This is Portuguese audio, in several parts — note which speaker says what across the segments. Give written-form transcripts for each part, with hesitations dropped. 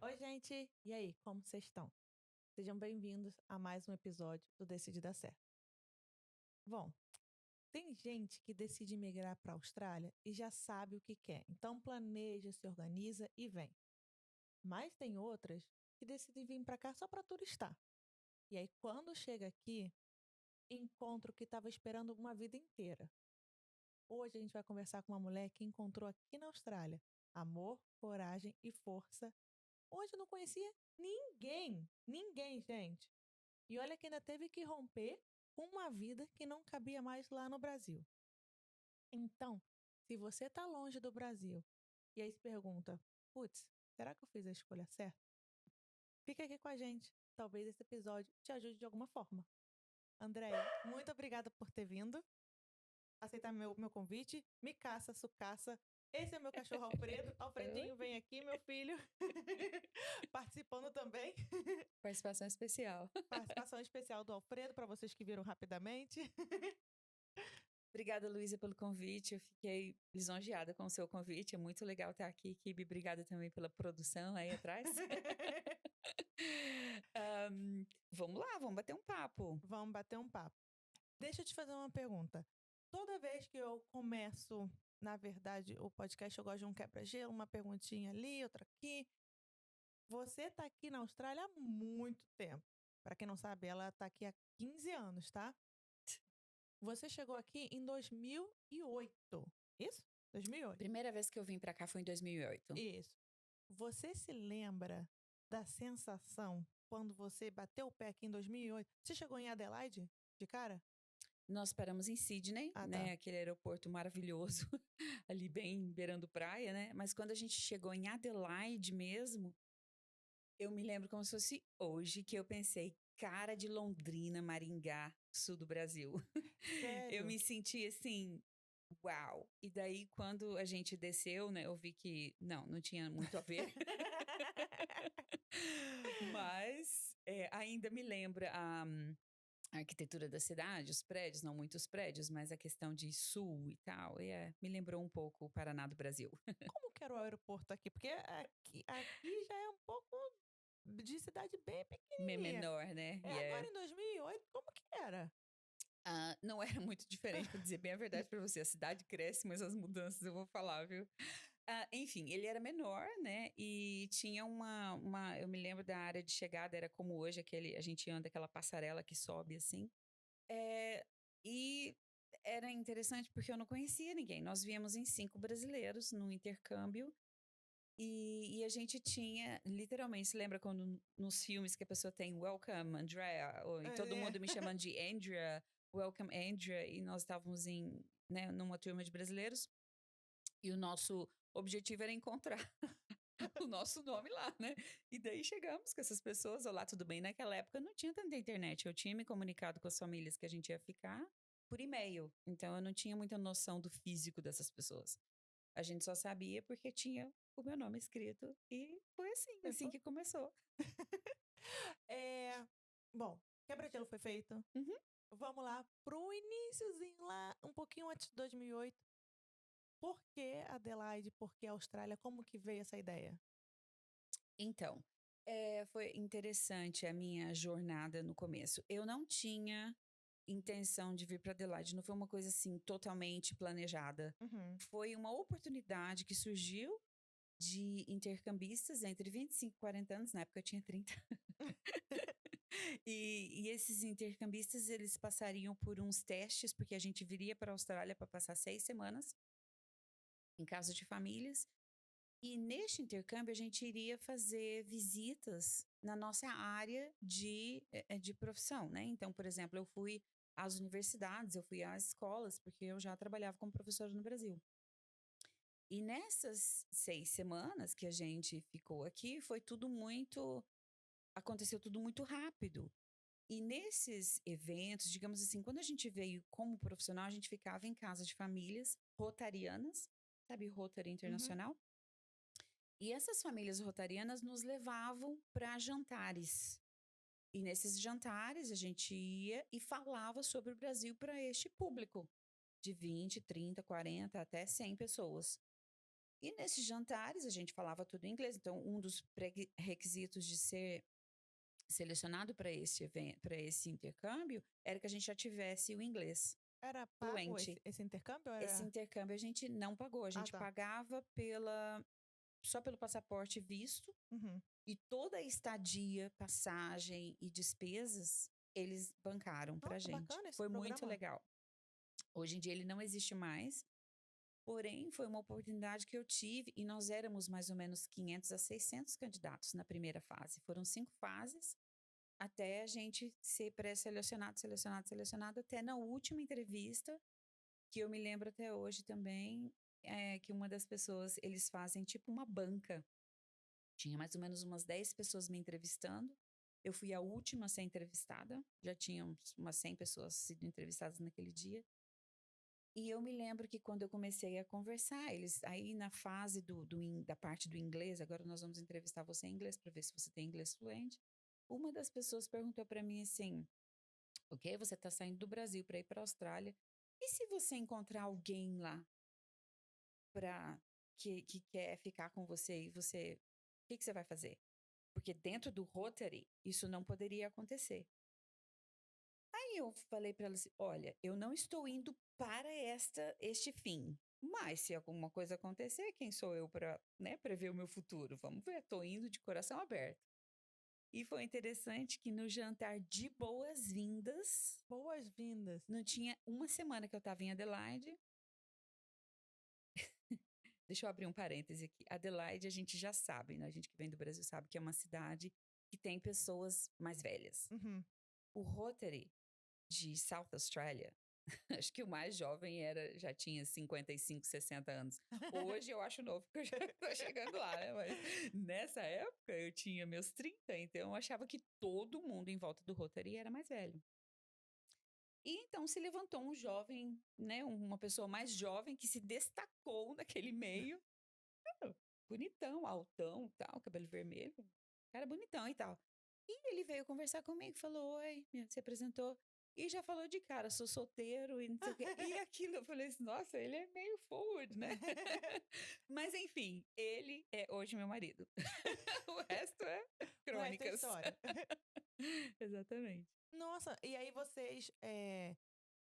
Speaker 1: Oi, gente! E aí, como vocês estão? Sejam bem-vindos a mais um episódio do Decide Dar Certo. Bom, tem gente que decide migrar para a Austrália e já sabe o que quer, então planeja, se organiza e vem. Mas tem outras que decidem vir para cá só para turistar. E aí, quando chega aqui, encontra o que estava esperando uma vida inteira. Hoje a gente vai conversar com uma mulher que encontrou aqui na Austrália amor, coragem e força, onde não conhecia ninguém. Ninguém, gente. E olha que ainda teve que romper com uma vida que não cabia mais lá no Brasil. Então, se você está longe do Brasil e aí se pergunta, putz, será que eu fiz a escolha certa? Fica aqui com a gente. Talvez esse episódio te ajude de alguma forma. Andréia, muito obrigada por ter vindo, aceitar meu convite. Me caça, sucaça. Esse é meu cachorro Alfredo.
Speaker 2: Oi.
Speaker 1: Alfredinho, vem aqui, meu filho. Participando também.
Speaker 2: Participação especial.
Speaker 1: Participação especial do Alfredo, para vocês que viram rapidamente.
Speaker 2: Obrigada, Luísa, pelo convite. Eu fiquei lisonjeada com o seu convite. É muito legal estar aqui, Kibe. Obrigada também pela produção aí atrás. Vamos lá, vamos bater um papo.
Speaker 1: Vamos bater um papo. Deixa eu te fazer uma pergunta. Toda vez que eu começo, na verdade, o podcast, eu gosto de um quebra-gelo, uma perguntinha ali, outra aqui. Você tá aqui na Austrália há muito tempo. Para quem não sabe, ela tá aqui há 15 anos, tá? Você chegou aqui em 2008. Isso? 2008.
Speaker 2: Primeira vez que eu vim pra cá foi em 2008.
Speaker 1: Isso. Você se lembra da sensação quando você bateu o pé aqui em 2008? Você chegou em Adelaide de cara?
Speaker 2: Nós paramos em Sydney,
Speaker 1: Ah,
Speaker 2: né?
Speaker 1: tá.
Speaker 2: Aquele aeroporto maravilhoso, ali bem beirando praia, né? Mas quando a gente chegou em Adelaide mesmo, eu me lembro como se fosse hoje que eu pensei, cara de Londrina, Maringá, sul do Brasil. Eu
Speaker 1: Sério?
Speaker 2: me senti assim, uau! E daí, quando a gente desceu, né, eu vi que não tinha muito a ver. Mas ainda me lembra a arquitetura da cidade, os prédios, não muitos prédios, mas a questão de sul e tal. Me lembrou um pouco o Paraná do Brasil.
Speaker 1: Como que era o aeroporto aqui? Porque aqui já é um pouco de cidade bem pequenininha.
Speaker 2: Menor, né?
Speaker 1: É, agora em 2008, como que era?
Speaker 2: Não era muito diferente, para dizer bem a verdade para você. A cidade cresce, mas as mudanças eu vou falar, viu? Enfim, ele era menor, né? E tinha eu me lembro da área de chegada, era como hoje, a gente anda aquela passarela que sobe assim. E era interessante porque eu não conhecia ninguém. Nós viemos em 5 brasileiros no intercâmbio. E a gente tinha, literalmente, se lembra quando nos filmes que a pessoa tem Welcome, Andrea, e todo
Speaker 1: É.
Speaker 2: mundo me chamando de Andrea, Welcome, Andrea, e nós estávamos numa turma de brasileiros, e o nosso objetivo era encontrar o nosso nome lá, né? E daí chegamos com essas pessoas, olá, tudo bem? Naquela época não tinha tanta internet, eu tinha me comunicado com as famílias que a gente ia ficar por e-mail, então eu não tinha muita noção do físico dessas pessoas. A gente só sabia porque tinha o meu nome escrito e foi assim,
Speaker 1: Você
Speaker 2: assim
Speaker 1: foi?
Speaker 2: que começou.
Speaker 1: É, bom, quebra-gelo foi feito.
Speaker 2: Uhum.
Speaker 1: Vamos lá pro iniciozinho lá, um pouquinho antes de 2008. Por que Adelaide? Por que Austrália? Como que veio essa ideia?
Speaker 2: Então, foi interessante a minha jornada no começo. Eu não tinha intenção de vir para Adelaide, não foi uma coisa assim totalmente planejada.
Speaker 1: Uhum.
Speaker 2: Foi uma oportunidade que surgiu de intercambistas entre 25 e 40 anos, na época eu tinha 30. E esses intercambistas, eles passariam por uns testes, porque a gente viria para a Austrália para passar 6 semanas em casa de famílias. E neste intercâmbio, a gente iria fazer visitas na nossa área de profissão, né? Então, por exemplo, eu fui às universidades, eu fui às escolas, porque eu já trabalhava como professora no Brasil. E nessas 6 semanas que a gente ficou aqui, aconteceu tudo muito rápido. E nesses eventos, digamos assim, quando a gente veio como profissional, a gente ficava em casa de famílias rotarianas, sabe, Rotary
Speaker 1: Uhum.
Speaker 2: Internacional? E essas famílias rotarianas nos levavam para jantares. E nesses jantares a gente ia e falava sobre o Brasil para este público de 20, 30, 40, até 100 pessoas. E nesses jantares a gente falava tudo em inglês. Então, um dos requisitos de ser selecionado para esse intercâmbio era que a gente já tivesse o inglês
Speaker 1: Era pago
Speaker 2: fluente.
Speaker 1: esse intercâmbio?
Speaker 2: Esse
Speaker 1: Era...
Speaker 2: intercâmbio a gente não pagou, a
Speaker 1: Ah,
Speaker 2: gente
Speaker 1: tá.
Speaker 2: pagava só pelo passaporte e visto,
Speaker 1: Uhum.
Speaker 2: e toda a estadia, passagem e despesas, eles bancaram pra
Speaker 1: Nossa,
Speaker 2: gente.
Speaker 1: bacana esse
Speaker 2: Foi muito
Speaker 1: programa.
Speaker 2: legal. Hoje em dia ele não existe mais, porém foi uma oportunidade que eu tive e nós éramos mais ou menos 500 a 600 candidatos na primeira fase. Foram 5 fases até a gente ser pré-selecionado, selecionado, selecionado, até na última entrevista, que eu me lembro até hoje também, que uma das pessoas, eles fazem tipo uma banca. Tinha mais ou menos umas 10 pessoas me entrevistando. Eu fui a última a ser entrevistada. Já tinham umas 100 pessoas sido entrevistadas naquele dia. E eu me lembro que quando eu comecei a conversar, eles aí na fase da parte do inglês, agora nós vamos entrevistar você em inglês para ver se você tem inglês fluente. Uma das pessoas perguntou para mim assim: ok, você está saindo do Brasil para ir para a Austrália. E se você encontrar alguém lá para que quer ficar com você e você, o que você vai fazer? Porque dentro do Rotary, isso não poderia acontecer. Aí eu falei para ela assim: olha, eu não estou indo para este fim. Mas se alguma coisa acontecer, quem sou eu para, né, prever o meu futuro? Vamos ver, estou indo de coração aberto. E foi interessante que no jantar de boas-vindas,
Speaker 1: Boas-vindas.
Speaker 2: não tinha uma semana que eu estava em Adelaide. Deixa eu abrir um parêntese aqui. Adelaide, a gente já sabe, né? A gente que vem do Brasil sabe que é uma cidade que tem pessoas mais velhas.
Speaker 1: Uhum.
Speaker 2: O Rotary de South Australia, acho que o mais jovem já tinha 55, 60 anos. Hoje eu acho novo, porque eu já tô chegando lá, né? Mas nessa época eu tinha meus 30, então eu achava que todo mundo em volta do Rotary era mais velho. E então se levantou um jovem, né? Uma pessoa mais jovem que se destacou naquele meio. Ah, bonitão, altão, tal, cabelo vermelho. Cara bonitão e tal. E ele veio conversar comigo, falou: oi, se apresentou. E já falou de cara, sou solteiro e não sei o quê. E aquilo, eu falei assim: nossa, ele é meio forward, né? Mas enfim, ele é hoje meu marido. O resto é
Speaker 1: O resto é
Speaker 2: crônicas.
Speaker 1: história.
Speaker 2: Exatamente.
Speaker 1: Nossa, e aí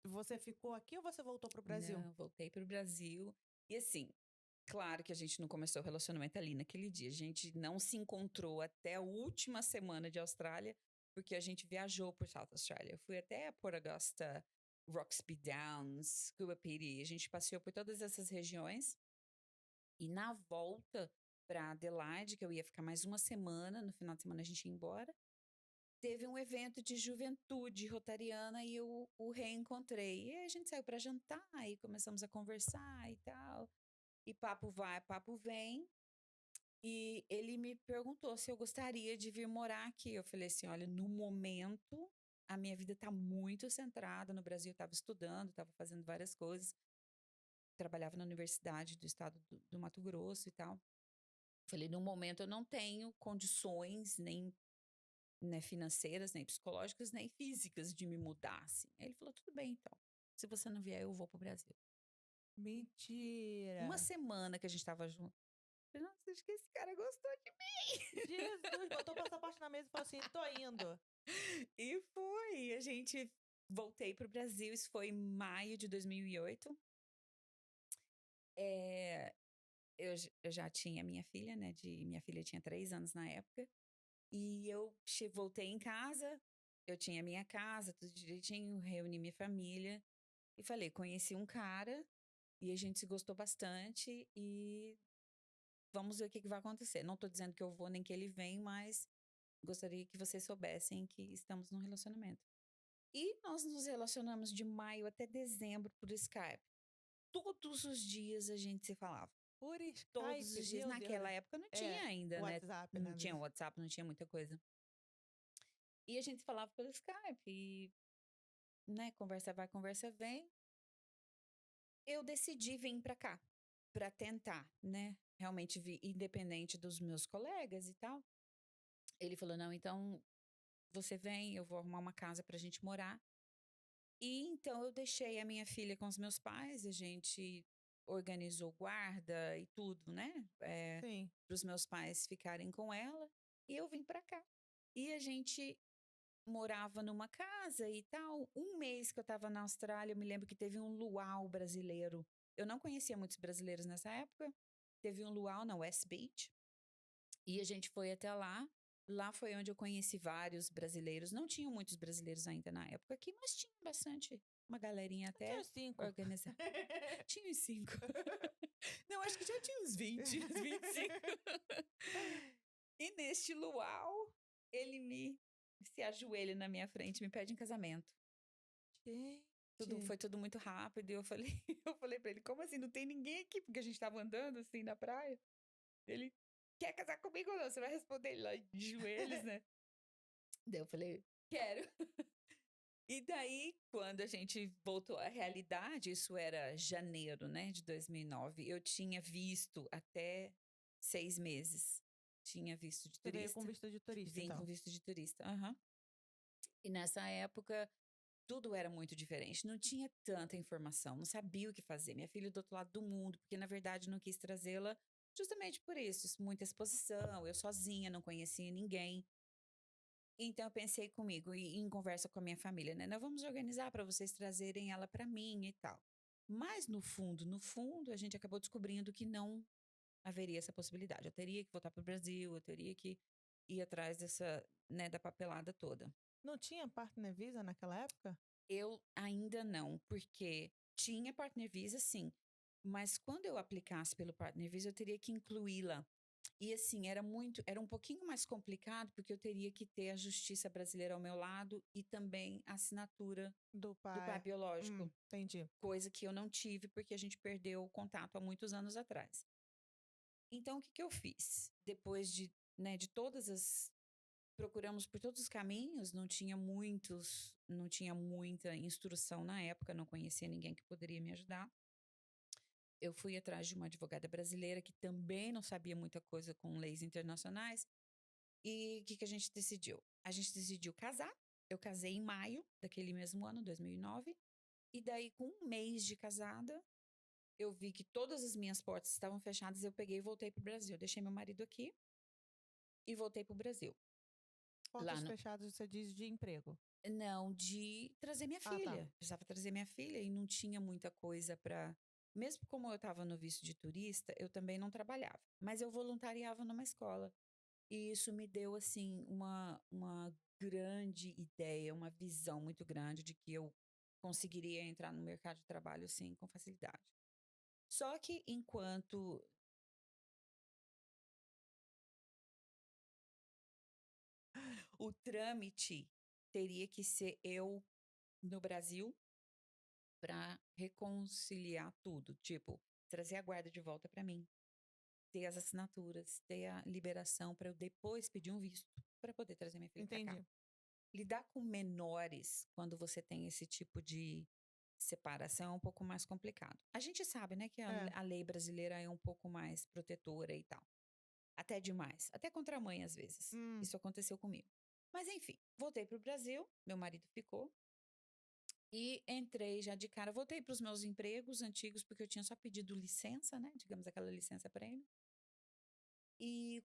Speaker 1: você ficou aqui ou você voltou pro Brasil?
Speaker 2: Não, voltei para o Brasil. E assim, claro que a gente não começou o relacionamento ali naquele dia. A gente não se encontrou até a última semana de Austrália, porque a gente viajou por South Australia. Eu fui até Port Augusta, Roxby Downs, Cooperi. A gente passeou por todas essas regiões. E na volta para Adelaide, que eu ia ficar mais uma semana, no final de semana a gente ia embora, teve um evento de juventude rotariana e eu o reencontrei. E aí a gente saiu para jantar e começamos a conversar e tal. E papo vai, papo vem. E ele me perguntou se eu gostaria de vir morar aqui. Eu falei assim: olha, no momento, a minha vida está muito centrada no Brasil. Eu estava estudando, estava fazendo várias coisas. Trabalhava na Universidade do Estado do Mato Grosso e tal. Falei: no momento, eu não tenho condições, nem né, financeiras, nem psicológicas, nem físicas de me mudar. Assim. Aí ele falou: tudo bem, então. Se você não vier, eu vou pro Brasil. Uma
Speaker 1: Mentira.
Speaker 2: semana que a gente estava junto. Falei: nossa, acho que esse cara gostou de mim.
Speaker 1: Jesus, botou o passaporte na mesa e falou assim: tô indo.
Speaker 2: E foi. A gente voltei para o Brasil. Isso foi em maio de 2008. É, eu já tinha minha filha, né? Minha filha tinha 3 anos na época. E eu voltei em casa. Eu tinha minha casa, tudo direitinho. Reuni minha família. E falei: conheci um cara. E a gente se gostou bastante. E vamos ver o que vai acontecer. Não tô dizendo que eu vou nem que ele vem, mas gostaria que vocês soubessem que estamos num relacionamento. E nós nos relacionamos de maio até dezembro por Skype. Todos os dias a gente se falava.
Speaker 1: Por
Speaker 2: Todos
Speaker 1: Skype,
Speaker 2: os dias.
Speaker 1: meu
Speaker 2: Naquela
Speaker 1: Deus.
Speaker 2: época não tinha
Speaker 1: É,
Speaker 2: ainda, né?
Speaker 1: WhatsApp,
Speaker 2: Não
Speaker 1: nada
Speaker 2: tinha
Speaker 1: disso.
Speaker 2: WhatsApp, não tinha muita coisa. E a gente se falava pelo Skype. E, né, conversa vai, conversa vem. Eu decidi vir pra cá. Pra tentar, né? Realmente vir independente dos meus colegas e tal. Ele falou: não, então você vem, eu vou arrumar uma casa pra gente morar. E então eu deixei a minha filha com os meus pais, a gente organizou guarda e tudo, né?
Speaker 1: Sim.
Speaker 2: Para os meus pais ficarem com ela. E eu vim para cá. E a gente morava numa casa e tal. Um mês que eu estava na Austrália, eu me lembro que teve um luau brasileiro. Eu não conhecia muitos brasileiros nessa época. Teve um luau na West Beach. E a gente foi até lá. Lá foi onde eu conheci vários brasileiros. Não tinham muitos brasileiros ainda na época aqui, mas tinha bastante. Uma galerinha
Speaker 1: Eu tinha
Speaker 2: até
Speaker 1: uns 5.
Speaker 2: organizada. Tinha uns 5. Não, acho que já tinha uns 20, uns 25. E neste luau, ele se ajoelha na minha frente, me pede em casamento.
Speaker 1: Gente.
Speaker 2: Foi tudo muito rápido. E eu falei, eu falei pra ele, como assim? Não tem ninguém aqui? Porque a gente tava andando assim na praia. Ele, quer casar comigo ou não? Você vai responder ele lá de joelhos, né? Daí eu falei, quero. E daí, quando a gente voltou à realidade, isso era janeiro, né, de 2009, eu tinha visto até 6 meses. Tinha visto de
Speaker 1: Você veio com
Speaker 2: turista.
Speaker 1: visto de turista,
Speaker 2: Vim com
Speaker 1: então.
Speaker 2: visto de turista. Aham. E nessa época, tudo era muito diferente. Não tinha tanta informação, não sabia o que fazer. Minha filha do outro lado do mundo, porque na verdade não quis trazê-la justamente por isso. Muita exposição, eu sozinha, não conhecia ninguém. Então eu pensei comigo e em conversa com a minha família, né? Nós vamos organizar para vocês trazerem ela para mim e tal. Mas no fundo, a gente acabou descobrindo que não haveria essa possibilidade. Eu teria que voltar para o Brasil, eu teria que ir atrás dessa, né, da papelada toda.
Speaker 1: Não tinha Partner Visa naquela época?
Speaker 2: Eu ainda não, porque tinha Partner Visa, sim. Mas quando eu aplicasse pelo Partner Visa, eu teria que incluí-la. E assim, era um pouquinho mais complicado, porque eu teria que ter a justiça brasileira ao meu lado e também a assinatura
Speaker 1: Do
Speaker 2: do pai
Speaker 1: pai.
Speaker 2: biológico,
Speaker 1: Entendi.
Speaker 2: coisa que eu não tive porque a gente perdeu o contato há muitos anos atrás. Então, o que que eu fiz? Depois de, né, de todas as procuramos por todos os caminhos, não tinha muita instrução na época, não conhecia ninguém que poderia me ajudar. Eu fui atrás de uma advogada brasileira que também não sabia muita coisa com leis internacionais. E o que que a gente decidiu? A gente decidiu casar. Eu casei em maio daquele mesmo ano, 2009. E daí, com um mês de casada, eu vi que todas as minhas portas estavam fechadas. Eu peguei e voltei para o Brasil. Deixei meu marido aqui e voltei para o Brasil. Lá
Speaker 1: Portas
Speaker 2: no,
Speaker 1: fechadas, você diz de emprego.
Speaker 2: Não, de trazer minha
Speaker 1: Ah, tá.
Speaker 2: filha. Precisava trazer minha filha e não tinha muita coisa para. Mesmo como eu estava no visto de turista, eu também não trabalhava. Mas eu voluntariava numa escola. E isso me deu, assim, uma grande ideia, uma visão muito grande de que eu conseguiria entrar no mercado de trabalho, assim, com facilidade. Só que enquanto o trâmite teria que ser eu no Brasil para reconciliar tudo, tipo, trazer a guarda de volta para mim, ter as assinaturas, ter a liberação para eu depois pedir um visto para poder trazer minha filha para cá.
Speaker 1: Entendi.
Speaker 2: Lidar com menores quando você tem esse tipo de separação é um pouco mais complicado. A gente sabe, né, que
Speaker 1: É.
Speaker 2: a lei brasileira é um pouco mais protetora e tal. Até demais, até contra a mãe às vezes.
Speaker 1: Hum.
Speaker 2: Isso aconteceu comigo. Mas enfim, voltei para o Brasil, meu marido ficou. E entrei já de cara, voltei para os meus empregos antigos, porque eu tinha só pedido licença, né? Digamos aquela licença prêmio. E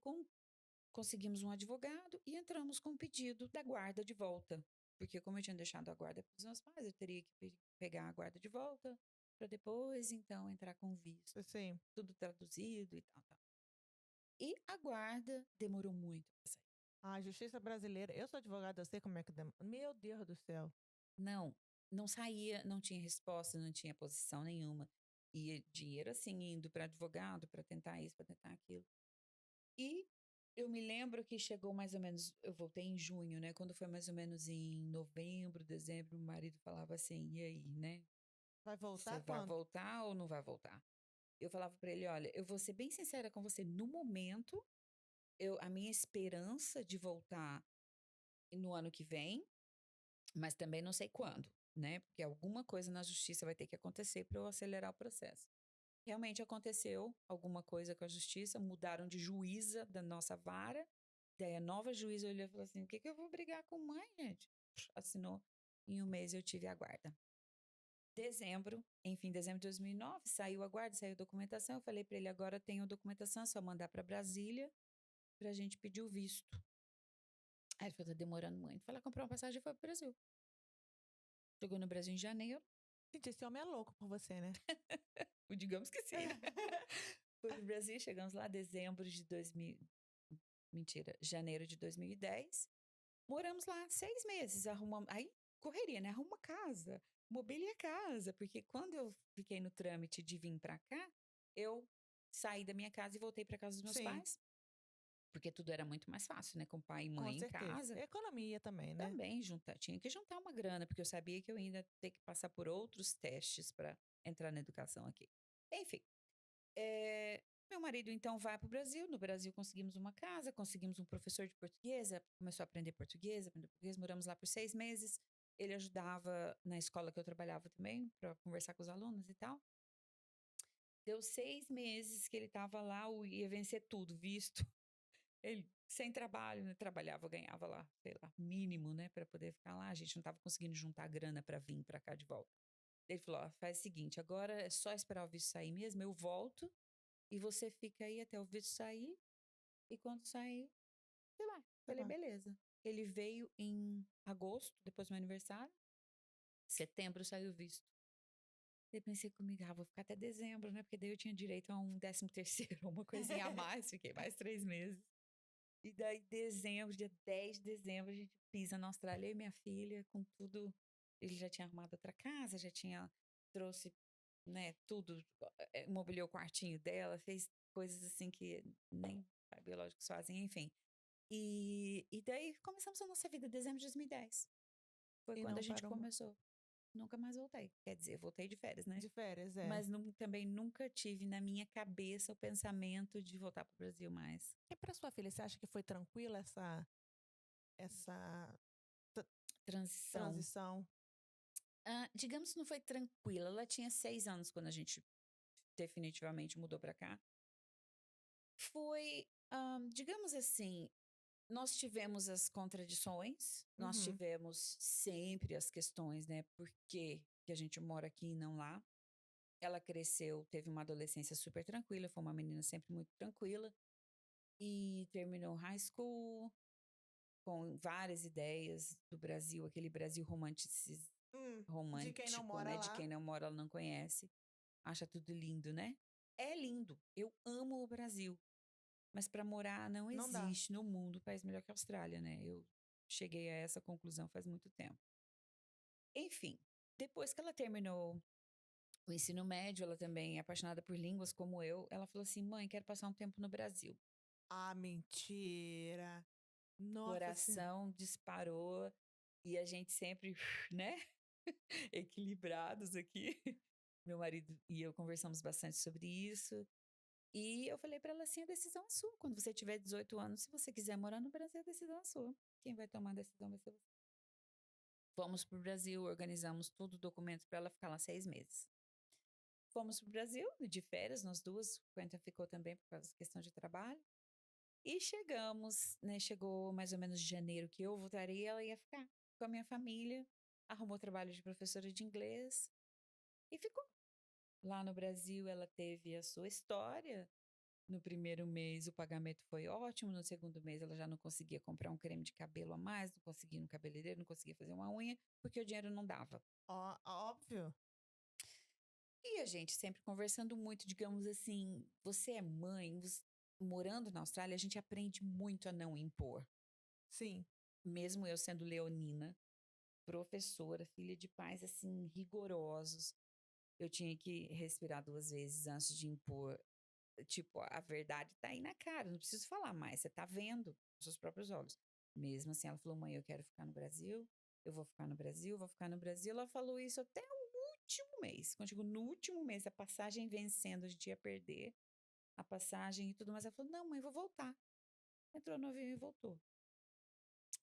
Speaker 2: conseguimos um advogado e entramos com o pedido da guarda de volta. Porque, como eu tinha deixado a guarda para os meus pais, eu teria que pegar a guarda de volta para depois, então, entrar com visto.
Speaker 1: Sim.
Speaker 2: Tudo traduzido e tal, tal. E a guarda demorou muito para sair.
Speaker 1: A justiça brasileira. Eu sou advogada, eu sei como é que demora. Meu Deus do céu.
Speaker 2: Não, não saía, não tinha resposta, não tinha posição nenhuma. E dinheiro assim, indo para advogado, para tentar isso, para tentar aquilo. E eu me lembro que chegou mais ou menos, eu voltei em junho, né? Quando foi mais ou menos em novembro, dezembro, meu marido falava assim: e aí, né?
Speaker 1: Vai
Speaker 2: Você
Speaker 1: voltar
Speaker 2: vai
Speaker 1: quando?
Speaker 2: voltar ou não vai voltar? Eu falava para ele: olha, eu vou ser bem sincera com você, no momento, a minha esperança de voltar no ano que vem, mas também não sei quando, né? Porque alguma coisa na justiça vai ter que acontecer para eu acelerar o processo. Realmente aconteceu alguma coisa com a justiça, mudaram de juíza da nossa vara. Daí a nova juíza olhou e falou assim: o que que eu vou brigar com mãe, gente? Assinou. Em um mês eu tive a guarda. dezembro de 2009, saiu a guarda, saiu a documentação. Eu falei para ele: agora tenho a documentação, é só mandar para Brasília para a gente pedir o visto. Aí ele falou: tá demorando muito. Falei: comprou uma passagem e foi pro Brasil. Chegou no Brasil em janeiro.
Speaker 1: Gente, esse homem é louco por você, né?
Speaker 2: Digamos que sim. Foi pro Brasil, chegamos lá dezembro de 2000. Mentira, janeiro de 2010. Moramos lá 6 meses, arrumamos. Aí, correria, né? Arruma casa, mobília casa. Porque quando eu fiquei no trâmite de vir pra cá, eu saí da minha casa e voltei pra casa dos meus
Speaker 1: Sim,
Speaker 2: pais. Porque tudo era muito mais fácil, né? Com pai e
Speaker 1: com
Speaker 2: mãe em
Speaker 1: certeza.
Speaker 2: casa.
Speaker 1: Economia também, né?
Speaker 2: Também tinha que juntar uma grana, porque eu sabia que eu ainda ia ter que passar por outros testes para entrar na educação aqui. Enfim, meu marido então vai para o Brasil. No Brasil conseguimos uma casa, conseguimos um professor de português, começou a aprender português, moramos lá por 6 meses. Ele ajudava na escola que eu trabalhava também, para conversar com os alunos e tal. Deu 6 meses que ele estava lá, ia vencer tudo, visto. Ele sem trabalho, né? Trabalhava, ganhava lá, sei lá, mínimo, né, para poder ficar lá. A gente não estava conseguindo juntar grana para vir para cá de volta. Ele falou: ó, faz o seguinte, agora é só esperar o visto sair mesmo, eu volto e você fica aí até o visto sair e quando sair, você vai.
Speaker 1: Tá
Speaker 2: Falei:
Speaker 1: bom.
Speaker 2: beleza. Ele veio em agosto, depois do meu aniversário. Setembro saiu o visto. Eu pensei comigo: vou ficar até dezembro, né? Porque daí eu tinha direito a um 13º, uma coisinha a mais. Fiquei mais 3 meses. E daí, dia 10 de dezembro, a gente pisa na Austrália, eu e minha filha, com tudo. Ele já tinha arrumado outra casa, já tinha, trouxe, né, tudo, mobiliou o quartinho dela, fez coisas assim que nem pai biológicos fazem, enfim. E daí começamos a nossa vida em dezembro de 2010. Foi
Speaker 1: E
Speaker 2: quando a
Speaker 1: não
Speaker 2: gente
Speaker 1: parou
Speaker 2: começou. Nunca mais voltei. Quer dizer, voltei de férias, né?
Speaker 1: de férias, é.
Speaker 2: Mas também nunca tive na minha cabeça o pensamento de voltar para o Brasil mais.
Speaker 1: E para sua filha, você acha que foi tranquila essa
Speaker 2: Transição.
Speaker 1: transição?
Speaker 2: Digamos que não foi tranquila. Ela tinha 6 anos quando a gente definitivamente mudou para cá. Foi, digamos assim, nós tivemos as contradições, nós
Speaker 1: Uhum.
Speaker 2: tivemos sempre as questões, né? Por que que a gente mora aqui e não lá? Ela cresceu, teve uma adolescência super tranquila, foi uma menina sempre muito tranquila e terminou high school com várias ideias do Brasil, aquele Brasil
Speaker 1: De quem não
Speaker 2: romântico,
Speaker 1: mora
Speaker 2: né? De quem
Speaker 1: lá,
Speaker 2: não mora, ela não conhece. Acha tudo lindo, né? É lindo. Eu amo o Brasil. Mas para morar não
Speaker 1: não dá.
Speaker 2: existe no mundo país melhor que a Austrália, né? Eu cheguei a essa conclusão faz muito tempo. Enfim, depois que ela terminou o ensino médio, ela também é apaixonada por línguas como eu. Ela falou assim: mãe, quero passar um tempo no Brasil.
Speaker 1: Ah, mentira. Nossa senhora.
Speaker 2: Coração disparou e a gente sempre, né? Equilibrados aqui. Meu marido e eu conversamos bastante sobre isso. E eu falei para ela assim: a decisão é sua. Quando você tiver 18 anos, se você quiser morar no Brasil, a decisão é sua. Quem vai tomar a decisão vai ser você. Fomos para o Brasil, organizamos tudo, documento para ela ficar lá 6 meses. Fomos para o Brasil, de férias, nós duas. O Quentin ficou também por causa da questão de trabalho. E chegamos, né? Chegou mais ou menos de janeiro que eu voltaria, ela ia ficar com a minha família. Arrumou trabalho de professora de inglês e ficou. Lá no Brasil, ela teve a sua história. No primeiro mês, o pagamento foi ótimo. No segundo mês, ela já não conseguia comprar um creme de cabelo a mais, não conseguia ir no cabeleireiro, não conseguia fazer uma unha, porque o dinheiro não dava.
Speaker 1: Ó, óbvio.
Speaker 2: E a gente sempre conversando muito, digamos assim, você é mãe, morando na Austrália, a gente aprende muito a não impor.
Speaker 1: Sim.
Speaker 2: Mesmo eu sendo leonina, professora, filha de pais assim rigorosos, eu tinha que respirar 2 vezes antes de impor. Tipo, a verdade tá aí na cara, não preciso falar mais, você tá vendo com seus próprios olhos. Mesmo assim, ela falou: mãe, eu quero ficar no Brasil, eu vou ficar no Brasil, vou ficar no Brasil. Ela falou isso até o último mês. Quando chegou no último mês, a passagem vencendo, a gente ia perder a passagem e tudo mais. Ela falou: não, mãe, vou voltar. Entrou no avião e voltou.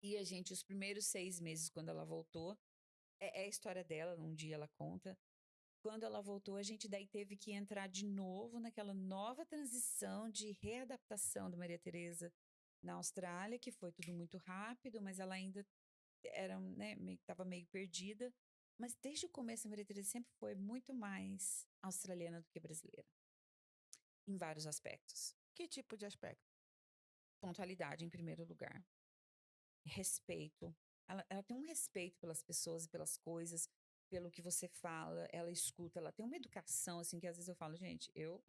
Speaker 2: E a gente, os primeiros 6 meses, quando ela voltou, é a história dela, um dia ela conta. Quando ela voltou, a gente daí teve que entrar de novo naquela nova transição de readaptação da Maria Tereza na Austrália, que foi tudo muito rápido, mas ela ainda era, né, estava meio perdida. Mas desde o começo a Maria Tereza sempre foi muito mais australiana do que brasileira, em vários aspectos.
Speaker 1: Que tipo de aspecto?
Speaker 2: Pontualidade em primeiro lugar, respeito. Ela tem um respeito pelas pessoas e pelas coisas, pelo que você fala, ela escuta, ela tem uma educação, assim, que às vezes eu falo: "Gente, eu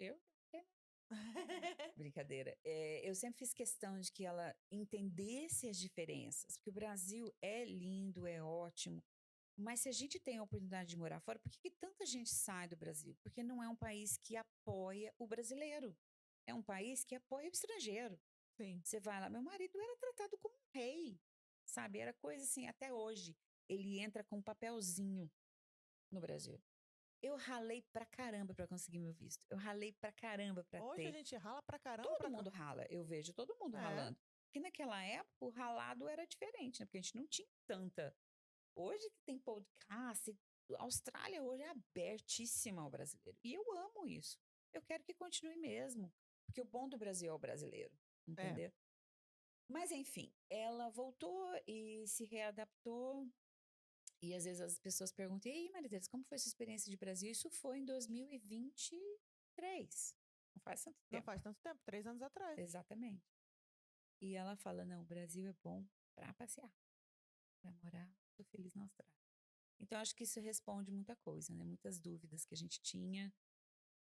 Speaker 2: brincadeira. Eu sempre fiz questão de que ela entendesse as diferenças, porque o Brasil é lindo, é ótimo, mas se a gente tem a oportunidade de morar fora, por que que tanta gente sai do Brasil? Porque não é um país que apoia o brasileiro. É um país que apoia o estrangeiro.
Speaker 1: Sim.
Speaker 2: Você vai lá, meu marido era tratado como um rei, sabe? Era coisa assim, até hoje. Ele entra com um papelzinho no Brasil. Eu ralei pra caramba pra conseguir meu visto. Eu ralei pra caramba pra
Speaker 1: Hoje a
Speaker 2: ter.
Speaker 1: gente rala pra caramba
Speaker 2: Todo
Speaker 1: pra cá.
Speaker 2: mundo rala, eu vejo todo mundo
Speaker 1: É,
Speaker 2: ralando. Porque naquela época o ralado era diferente, né? Porque a gente não tinha tanta. Hoje que tem podcast, a Austrália hoje é abertíssima ao brasileiro. E eu amo isso. Eu quero que continue mesmo. Porque o bom do Brasil é o brasileiro,
Speaker 1: é.
Speaker 2: entendeu? Mas enfim, ela voltou e se readaptou. E às vezes as pessoas perguntam: "E aí, Maria Tereza, como foi sua experiência de Brasil?" Isso foi em 2023. Não faz tanto
Speaker 1: Não
Speaker 2: tempo.
Speaker 1: faz tanto tempo, 3 anos atrás.
Speaker 2: Exatamente. E ela fala: "Não, o Brasil é bom para passear, para morar. Tô feliz na Austrália." Então acho que isso responde muita coisa, né? Muitas dúvidas que a gente tinha.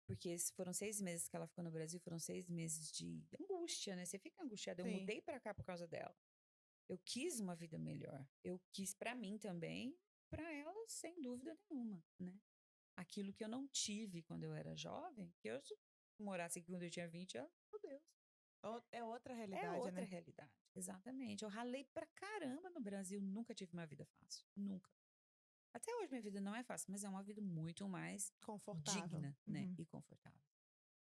Speaker 2: Porque foram 6 meses que ela ficou no Brasil, foram 6 meses de angústia, né? Você fica angustiada. Eu
Speaker 1: Sim.
Speaker 2: mudei para cá por causa dela. Eu quis uma vida melhor. Eu quis para mim também, para ela, sem dúvida nenhuma, né? Aquilo que eu não tive quando eu era jovem, que eu se morasse aqui quando eu tinha 20 anos, meu Deus,
Speaker 1: É outra
Speaker 2: é
Speaker 1: realidade,
Speaker 2: outra
Speaker 1: né?
Speaker 2: realidade. Exatamente. Eu ralei pra caramba no Brasil, nunca tive uma vida fácil. Nunca. Até hoje minha vida não é fácil, mas é uma vida muito mais
Speaker 1: Confortável.
Speaker 2: digna, né?
Speaker 1: Uhum.
Speaker 2: E confortável.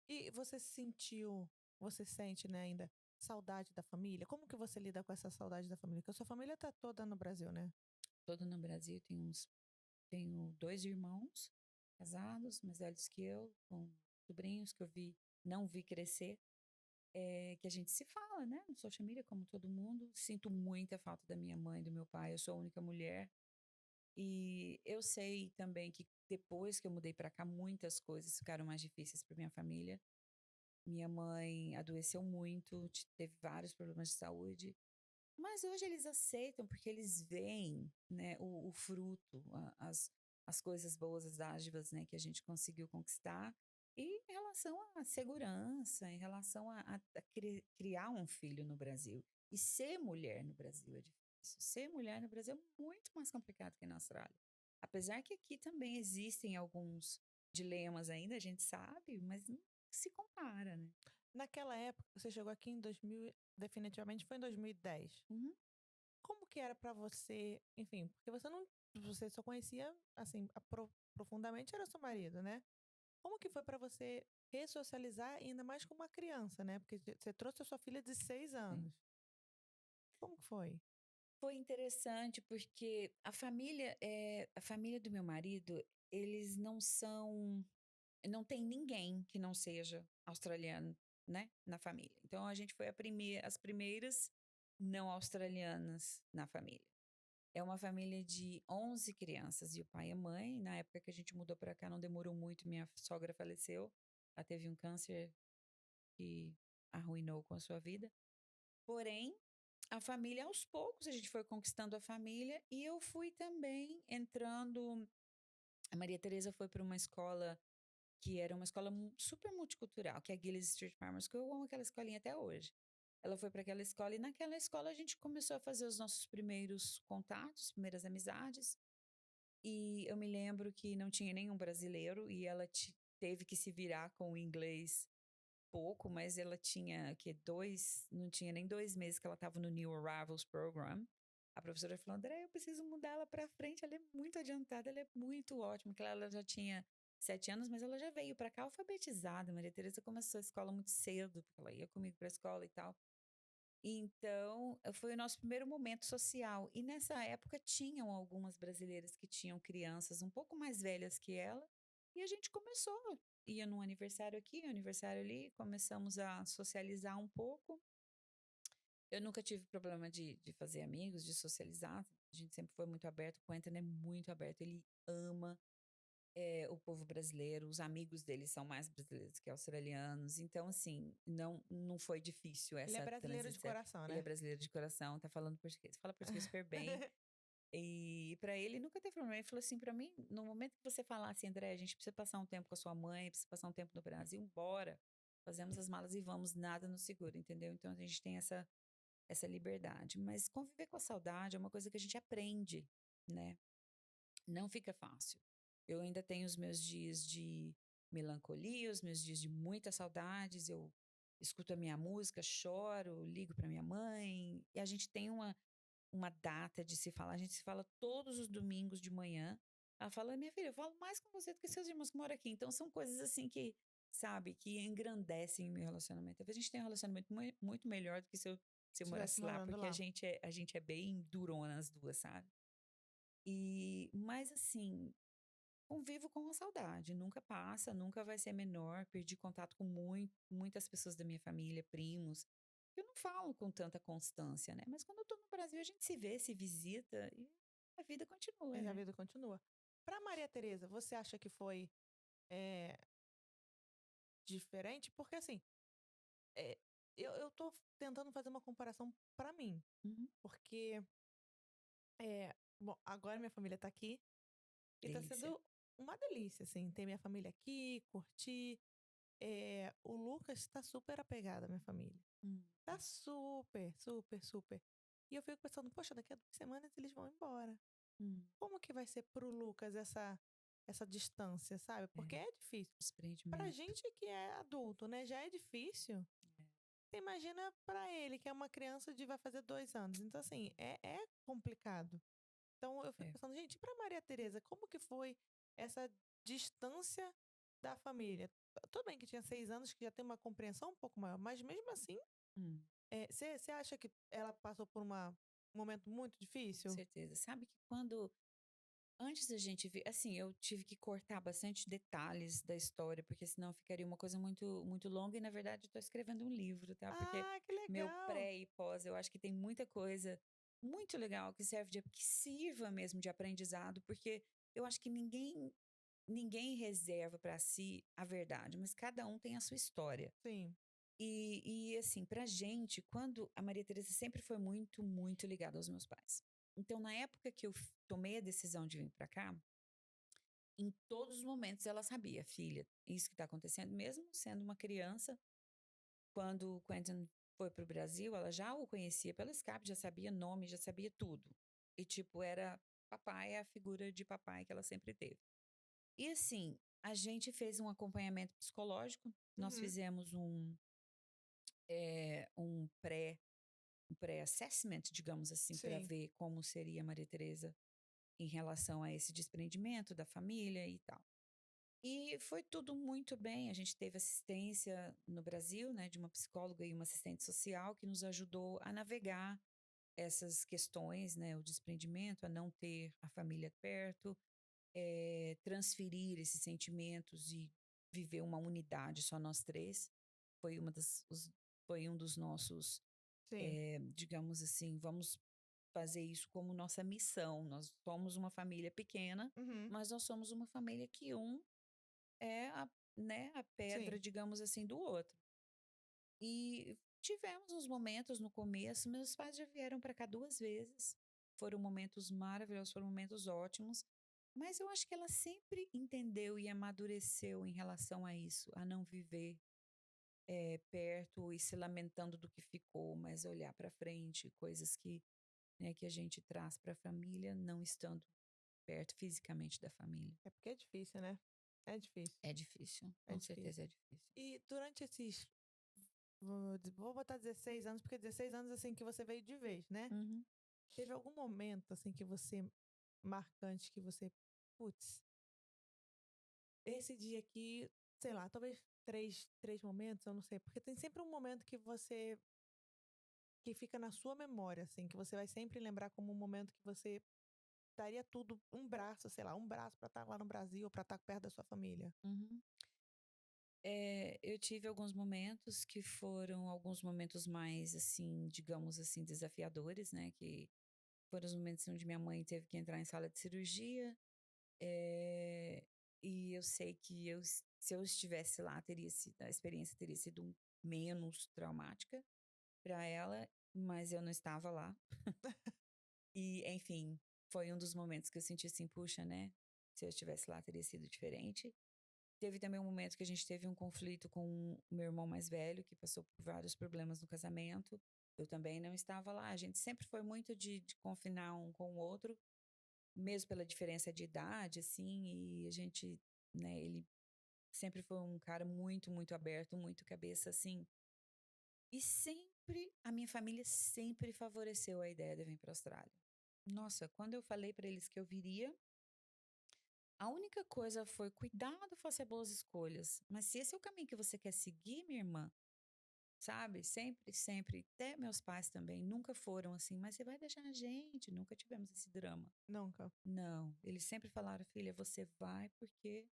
Speaker 1: E você sentiu, você sente, né, ainda saudade da família? Como que você lida com essa saudade da família? Porque a sua família tá toda no Brasil, né?
Speaker 2: Todo no Brasil, tenho 2 irmãos casados, mais velhos que eu, com sobrinhos que eu não vi crescer, que a gente se fala, né, no social media, como todo mundo. Sinto muita falta da minha mãe, do meu pai. Eu sou a única mulher. E eu sei também que depois que eu mudei para cá, muitas coisas ficaram mais difíceis para minha família. Minha mãe adoeceu muito, teve vários problemas de saúde. Mas hoje eles aceitam porque eles veem, né, o fruto, as coisas boas, as dádivas, né, que a gente conseguiu conquistar. E em relação à segurança, em relação a criar um filho no Brasil. E ser mulher no Brasil é difícil. Ser mulher no Brasil é muito mais complicado que na Austrália. Apesar que aqui também existem alguns dilemas ainda, a gente sabe, mas não se compara, né?
Speaker 1: Naquela época, você chegou aqui em 2000, definitivamente foi em 2010.
Speaker 2: Uhum.
Speaker 1: Como que era pra você, enfim, porque você não, você só conhecia, assim, profundamente era seu marido, né? Como que foi pra você ressocializar ainda mais com uma criança, né? Porque você trouxe a sua filha de 6 anos. Como que foi?
Speaker 2: Foi interessante porque a família do meu marido, eles não tem ninguém que não seja australiano, né, na família. Então a gente foi as primeiras não australianas na família. É uma família de 11 crianças e o pai e a mãe. Na época que a gente mudou para cá, não demorou muito, minha sogra faleceu. Ela teve um câncer que arruinou com a sua vida. Porém, a família, aos poucos, a gente foi conquistando a família e eu fui também entrando. A Maria Tereza foi para uma escola que era uma escola super multicultural, que é a Gillies Street Farmers, que eu amo aquela escolinha até hoje. Ela foi para aquela escola e naquela escola a gente começou a fazer os nossos primeiros contatos, primeiras amizades. E eu me lembro que não tinha nenhum brasileiro e ela teve que se virar com o inglês pouco, mas ela tinha que não tinha nem 2 meses que ela estava no New Arrivals Program. A professora falou: André, eu preciso mudar ela para frente, ela é muito adiantada, ela é muito ótima. Que ela já tinha 7 anos, mas ela já veio para cá alfabetizada. Maria Tereza começou a escola muito cedo, porque ela ia comigo para a escola e tal. Então, foi o nosso primeiro momento social. E nessa época tinham algumas brasileiras que tinham crianças um pouco mais velhas que ela. E a gente começou. Ia num aniversário aqui, um aniversário ali. Começamos a socializar um pouco. Eu nunca tive problema de fazer amigos, de socializar. A gente sempre foi muito aberto. O Quentin é muito aberto. Ele ama o povo brasileiro. Os amigos dele são mais brasileiros que australianos. Então, assim, não foi difícil
Speaker 1: Ele é
Speaker 2: essa
Speaker 1: brasileiro de
Speaker 2: transição.
Speaker 1: coração,
Speaker 2: Ele é
Speaker 1: né?
Speaker 2: brasileiro de coração, tá falando português. Fala português super bem. E para ele nunca teve problema. Ele falou assim para mim, no momento que você falar assim, André, a gente precisa passar um tempo com a sua mãe, precisa passar um tempo no Brasil, bora. Fazemos as malas e vamos, nada nos segura, entendeu? Então a gente tem essa liberdade. Mas conviver com a saudade é uma coisa que a gente aprende, né? Não fica fácil. Eu ainda tenho os meus dias de melancolia, os meus dias de muitas saudades. Eu escuto a minha música, choro, ligo para minha mãe. E a gente tem uma data de se falar. A gente se fala todos os domingos de manhã. Ela fala: minha filha, eu falo mais com você do que seus irmãos que moram aqui. Então são coisas assim que, sabe, que engrandecem o meu relacionamento. Talvez a gente tenha um relacionamento muito melhor do que se eu
Speaker 1: Estivesse
Speaker 2: morasse lá,
Speaker 1: morando
Speaker 2: porque a
Speaker 1: lá.
Speaker 2: gente é bem durona as duas, sabe? Mas assim, convivo com a saudade, nunca passa, nunca vai ser menor. Perdi contato com muitas pessoas da minha família, primos, que eu não falo com tanta constância, né? Mas quando eu tô no Brasil, a gente se vê, se visita e a vida continua,
Speaker 1: Mas a
Speaker 2: né?
Speaker 1: vida continua. Para Maria Tereza, você acha que foi é, diferente? Porque assim, é, eu tô tentando fazer uma comparação para mim.
Speaker 2: Uhum.
Speaker 1: Porque, bom, agora minha família tá aqui e tá
Speaker 2: Delícia.
Speaker 1: sendo uma delícia, assim, ter minha família aqui, curtir. O Lucas tá super apegado à minha família.
Speaker 2: Hum,
Speaker 1: Tá super, super, super. E eu fico pensando, poxa, daqui a 2 semanas eles vão embora.
Speaker 2: hum.
Speaker 1: Como que vai ser pro Lucas essa distância, sabe? Porque
Speaker 2: É,
Speaker 1: é difícil. Pra
Speaker 2: desprendimento.
Speaker 1: gente que é adulto, né, já é difícil. Você imagina pra ele, que é uma criança de vai fazer 2 anos. Então, assim, é complicado. Então, eu
Speaker 2: É,
Speaker 1: fico
Speaker 2: é.
Speaker 1: pensando, gente, pra Maria Tereza, como que foi essa distância da família? Tudo bem que tinha 6 anos, que já tem uma compreensão um pouco maior, mas mesmo assim,
Speaker 2: Hum,
Speaker 1: você acha que ela passou por um momento muito
Speaker 2: com
Speaker 1: difícil?
Speaker 2: certeza. Sabe que quando antes da gente ver, assim, eu tive que cortar bastante detalhes da história, porque senão ficaria uma coisa muito longa. E na verdade eu tô escrevendo um livro, tá? Porque
Speaker 1: Ah, que
Speaker 2: meu
Speaker 1: legal!
Speaker 2: pré e pós, eu acho que tem muita coisa muito legal que que sirva mesmo de aprendizado, porque eu acho que ninguém reserva para si a verdade, mas cada um tem a sua história.
Speaker 1: Sim.
Speaker 2: E assim, pra gente, quando a Maria Teresa sempre foi muito ligada aos meus pais. Então, na época que eu tomei a decisão de vir pra cá, em todos os momentos ela sabia: "Filha, isso que tá acontecendo", mesmo sendo uma criança, quando o Quentin foi para o Brasil, ela já o conhecia pelo Skype, já sabia nome, já sabia tudo. E tipo, era papai, é a figura de papai que ela sempre teve. E assim, a gente fez um acompanhamento psicológico, nós
Speaker 1: Uhum.
Speaker 2: fizemos um pré-assessment, digamos assim, para
Speaker 1: Sim.
Speaker 2: ver como seria a Maria Teresa em relação a esse desprendimento da família e tal. E foi tudo muito bem. A gente teve assistência no Brasil, né, de uma psicóloga e uma assistente social que nos ajudou a navegar essas questões, né, o desprendimento, a não ter a família perto, transferir esses sentimentos e viver uma unidade só nós três. Foi foi um dos nossos,
Speaker 1: Sim.
Speaker 2: digamos assim, vamos fazer isso como nossa missão. Nós somos uma família pequena,
Speaker 1: Uhum.
Speaker 2: mas nós somos uma família que um é a pedra,
Speaker 1: Sim.
Speaker 2: digamos assim, do outro. E tivemos uns momentos no começo, meus pais já vieram para cá 2 vezes. Foram momentos maravilhosos, foram momentos ótimos. Mas eu acho que ela sempre entendeu e amadureceu em relação a isso, a não viver perto e se lamentando do que ficou, mas olhar para frente, coisas que, né, que a gente traz para a família, não estando perto fisicamente da família.
Speaker 1: É porque é difícil, né? É difícil.
Speaker 2: É difícil,
Speaker 1: É
Speaker 2: com
Speaker 1: difícil.
Speaker 2: certeza é difícil.
Speaker 1: E durante esses, vou botar 16 anos, porque 16 anos, assim, que você veio de vez, né?
Speaker 2: Uhum.
Speaker 1: Teve algum momento, assim, que você, marcante, que você, putz, esse dia aqui, sei lá, talvez três momentos, eu não sei, porque tem sempre um momento que fica na sua memória, assim, que você vai sempre lembrar como um momento que você daria tudo, um braço, sei lá, um braço pra estar lá no Brasil, pra estar perto da sua família.
Speaker 2: Uhum. Eu tive alguns momentos que foram alguns momentos mais, assim, digamos assim, desafiadores, né, que foram os momentos onde minha mãe teve que entrar em sala de cirurgia, eh, e eu sei que se eu estivesse lá, teria sido a experiência teria sido menos traumática para ela, mas eu não estava lá. E, enfim, foi um dos momentos que eu senti assim: "Puxa, né, se eu estivesse lá, teria sido diferente". Teve também um momento que a gente teve um conflito com o meu irmão mais velho, que passou por vários problemas no casamento. Eu também não estava lá. A gente sempre foi muito de confinar um com o outro, mesmo pela diferença de idade, assim, e a gente, né, ele sempre foi um cara muito, muito aberto, muito cabeça, assim. E sempre, a minha família sempre favoreceu a ideia de eu vir para a Austrália. Nossa, quando eu falei para eles que eu viria, a única coisa foi: "Cuidado, faça boas escolhas, mas se esse é o caminho que você quer seguir, minha irmã", sabe, sempre, sempre, até meus pais também nunca foram assim: "Mas você vai deixar a gente?", nunca tivemos esse drama.
Speaker 1: Nunca.
Speaker 2: Não, eles sempre falaram: "Filha, você vai porque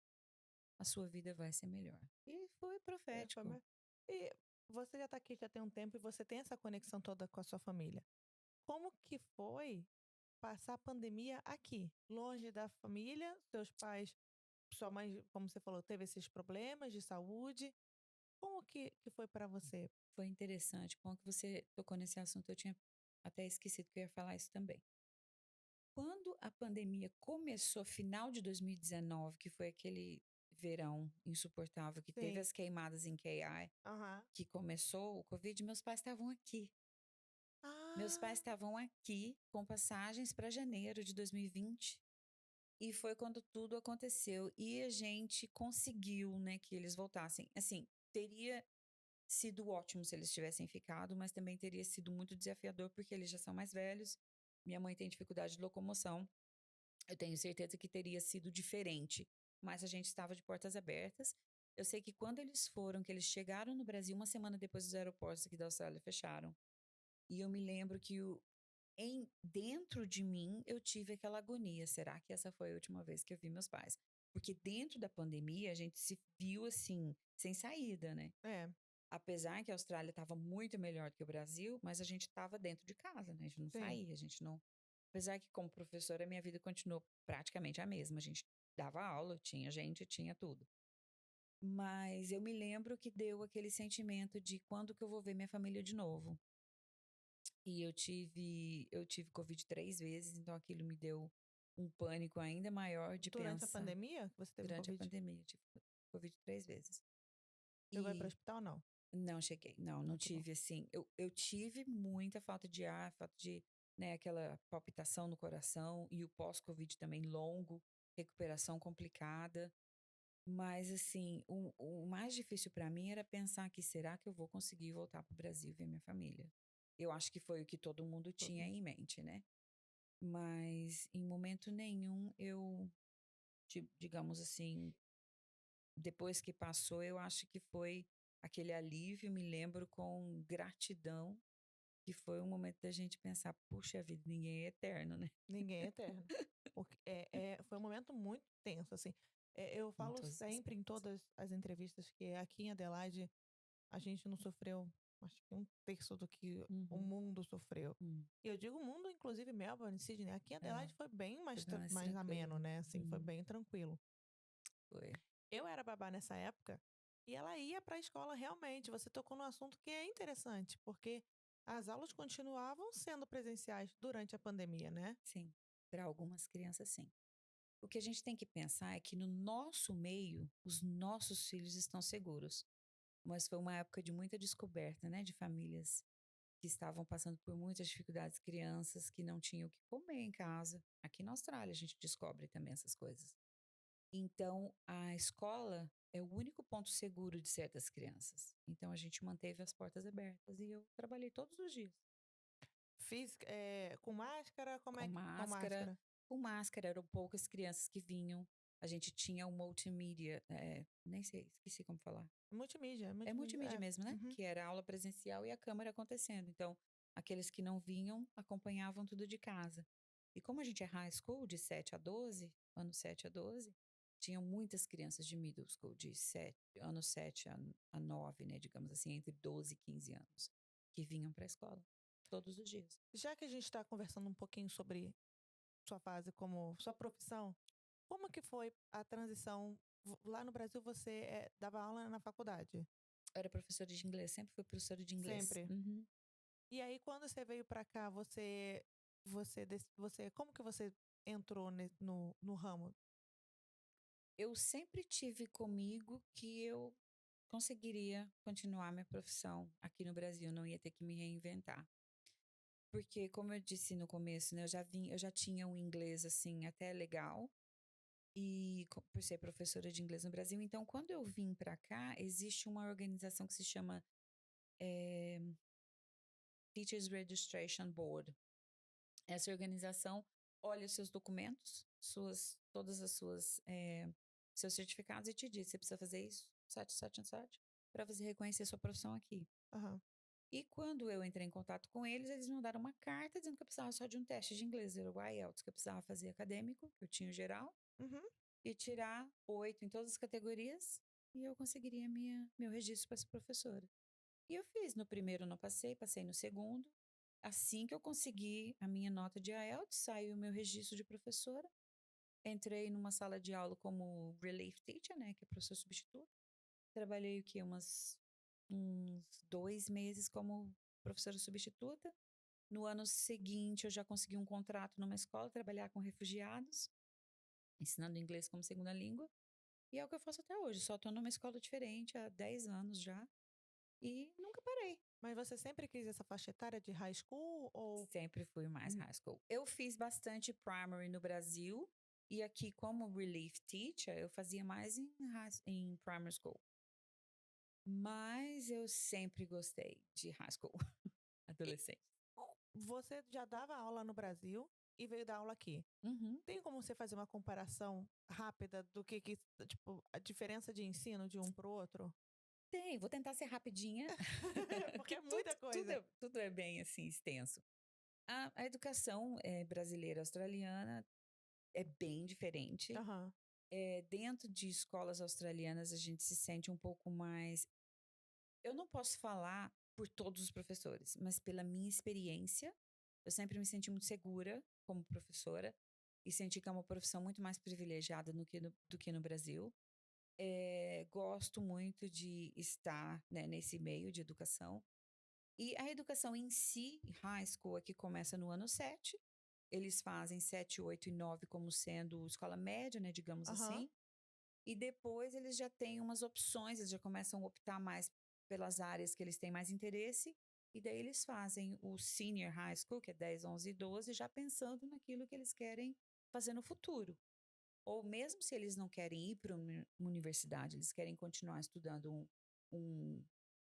Speaker 2: a sua vida vai ser melhor". E foi
Speaker 1: Foi
Speaker 2: profético.
Speaker 1: e você já tá aqui já tem um tempo e você tem essa conexão toda com a sua família. Como que foi passar a pandemia aqui, longe da família, seus pais, sua mãe, como você falou, teve esses problemas de saúde. Como que foi para você?
Speaker 2: Foi interessante, bom que você tocou nesse assunto, eu tinha até esquecido que eu ia falar isso também. Quando a pandemia começou, final de 2019, que foi aquele verão insuportável que teve
Speaker 1: Sim.
Speaker 2: as queimadas em KI,
Speaker 1: Aham.
Speaker 2: que começou o Covid, meus pais estavam aqui. Meus pais
Speaker 1: Ah,
Speaker 2: estavam aqui com passagens para janeiro de 2020 e foi quando tudo aconteceu e a gente conseguiu, né, que eles voltassem. Assim, teria sido ótimo se eles tivessem ficado, mas também teria sido muito desafiador porque eles já são mais velhos. Minha mãe tem dificuldade de locomoção. Eu tenho certeza que teria sido diferente, mas a gente estava de portas abertas. Eu sei que quando eles foram, que eles chegaram no Brasil, uma semana depois os aeroportos aqui da Austrália fecharam. E eu me lembro que dentro de mim eu tive aquela agonia. Será que essa foi a última vez que eu vi meus pais? Porque dentro da pandemia a gente se viu assim, sem saída, né?
Speaker 1: é,
Speaker 2: Apesar que a Austrália estava muito melhor do que o Brasil, mas a gente estava dentro de casa, né? A gente não
Speaker 1: sim.
Speaker 2: saía, a gente não. Apesar que, como professora, minha vida continuou praticamente a mesma. A gente dava aula, tinha gente, tinha tudo. Mas eu me lembro que deu aquele sentimento de quando que eu vou ver minha família de novo. E eu tive Covid 3 vezes, então aquilo me deu um pânico ainda maior de
Speaker 1: Durante a
Speaker 2: pensar.
Speaker 1: pandemia que você teve
Speaker 2: Durante a
Speaker 1: Covid?
Speaker 2: pandemia, eu tive Covid 3 vezes.
Speaker 1: Chegou aí para o
Speaker 2: E
Speaker 1: hospital, não?
Speaker 2: não cheguei, não,
Speaker 1: Ah,
Speaker 2: não
Speaker 1: que bom.
Speaker 2: tive assim, eu tive muita falta de ar, falta de, né, aquela palpitação no coração e o pós-Covid também longo, recuperação complicada, mas assim, o mais difícil para mim era pensar que será que eu vou conseguir voltar para o Brasil e ver minha família? Eu acho que foi o que todo mundo tinha
Speaker 1: Todo
Speaker 2: em mente, né, mas em momento nenhum eu, digamos assim, depois que passou, eu acho que foi aquele alívio, me lembro com gratidão, que foi um momento da gente pensar: "Puxa vida, ninguém é eterno, né".
Speaker 1: ninguém é eterno. Porque foi um momento muito tenso, assim. Eu
Speaker 2: Em
Speaker 1: falo
Speaker 2: todos os
Speaker 1: sempre em
Speaker 2: aspectos.
Speaker 1: todas as entrevistas que aqui em Adelaide a gente não sofreu, acho que um terço do que o
Speaker 2: Uhum,
Speaker 1: mundo sofreu.
Speaker 2: hum.
Speaker 1: E eu digo mundo, inclusive Melbourne, Sydney. Aqui em
Speaker 2: É,
Speaker 1: Adelaide foi bem
Speaker 2: foi
Speaker 1: mais,
Speaker 2: bem mais
Speaker 1: mais ameno,
Speaker 2: tranquilo.
Speaker 1: né? Assim, foi bem tranquilo.
Speaker 2: Foi.
Speaker 1: Eu era babá nessa época e ela ia para a escola realmente. Você tocou num assunto que é interessante, porque as aulas continuavam sendo presenciais durante a pandemia, né?
Speaker 2: Sim, para algumas crianças sim. O que a gente tem que pensar é que no nosso meio, os nossos filhos estão seguros, mas foi uma época de muita descoberta, né, de famílias que estavam passando por muitas dificuldades, crianças que não tinham o que comer em casa. Aqui na Austrália a gente descobre também essas coisas. Então, a escola é o único ponto seguro de certas crianças. Então, a gente manteve as portas abertas e eu trabalhei todos os dias.
Speaker 1: Física, com máscara, como
Speaker 2: Com
Speaker 1: é que com
Speaker 2: máscara,
Speaker 1: máscara?
Speaker 2: com máscara, eram poucas crianças que vinham. A gente tinha o multimídia, nem sei, esqueci como falar.
Speaker 1: Multimídia,
Speaker 2: É
Speaker 1: multimídia,
Speaker 2: multimídia mesmo, né?
Speaker 1: Uhum.
Speaker 2: Que era aula presencial e a câmera acontecendo. Então, aqueles que não vinham acompanhavam tudo de casa. E como a gente é high school, de 7 a 12, ano 7 a 12, tinham muitas crianças de middle school, de ano 7 a 9, né, digamos assim, entre 12 e 15 anos, que vinham para a escola todos os dias.
Speaker 1: Já que a gente está conversando um pouquinho sobre sua fase como sua profissão, como que foi a transição? Lá no Brasil você dava aula na faculdade,
Speaker 2: Eu era professora de inglês, sempre fui professora de inglês.
Speaker 1: sempre.
Speaker 2: Uhum.
Speaker 1: E aí quando você veio para cá, você como que você entrou no ramo?
Speaker 2: Eu sempre tive comigo que eu conseguiria continuar minha profissão aqui no Brasil, não ia ter que me reinventar. Porque, como eu disse no começo, né, eu já tinha um inglês assim até legal, e por ser professora de inglês no Brasil, então quando eu vim para cá, existe uma organização que se chama eh, Teachers Registration Board. Essa organização olha os seus documentos, todas as suas seus certificados e te diz: você precisa fazer isso, sete, para você reconhecer sua profissão aqui.
Speaker 1: Aham.
Speaker 2: E quando eu entrei em contato com eles, eles me mandaram uma carta dizendo que eu precisava só de um teste de inglês, era o IELTS, que eu precisava fazer acadêmico, que eu tinha o geral,
Speaker 1: Uhum.
Speaker 2: e tirar 8 em todas as categorias, e eu conseguiria meu registro para ser professora. E eu fiz. No primeiro eu não passei, passei no segundo. Assim que eu consegui a minha nota de IELTS, saiu o meu registro de professora. Entrei numa sala de aula como relief teacher, né, que é professor substituto. Trabalhei o quê? Uns 2 meses como professora substituta. No ano seguinte, eu já consegui um contrato numa escola, trabalhar com refugiados, ensinando inglês como segunda língua. E é o que eu faço até hoje. Só estou numa escola diferente há 10 anos já. E nunca parei.
Speaker 1: Mas você sempre quis essa faixa etária de high school ou
Speaker 2: Sempre fui mais
Speaker 1: Hum.
Speaker 2: high school. Eu fiz bastante primary no Brasil. E aqui, como relief teacher, eu fazia mais em primary school. Mas eu sempre gostei de high school,
Speaker 1: E
Speaker 2: adolescente.
Speaker 1: você já dava aula no Brasil e veio dar aula aqui?
Speaker 2: Uhum.
Speaker 1: Tem como você fazer uma comparação rápida do que tipo, a diferença de ensino de um para o outro?
Speaker 2: Tem, vou tentar ser rapidinha,
Speaker 1: Porque
Speaker 2: porque
Speaker 1: é muita coisa.
Speaker 2: tudo é bem assim extenso. A educação brasileira australiana é bem diferente.
Speaker 1: Aham.
Speaker 2: Dentro de escolas australianas, a gente se sente um pouco mais. Eu não posso falar por todos os professores, mas pela minha experiência, eu sempre me senti muito segura como professora e senti que é uma profissão muito mais privilegiada do que no Brasil. Gosto muito de estar, né, nesse meio de educação. E a educação em si, high school, aqui começa no ano 7. Eles fazem 7, 8 e 9 como sendo escola média, né, digamos
Speaker 1: Aham.
Speaker 2: assim. E depois eles já têm umas opções, eles já começam a optar mais pelas áreas que eles têm mais interesse. E daí eles fazem o senior high school, que é 10, 11 e 12, já pensando naquilo que eles querem fazer no futuro. Ou mesmo se eles não querem ir para uma universidade, eles querem continuar estudando um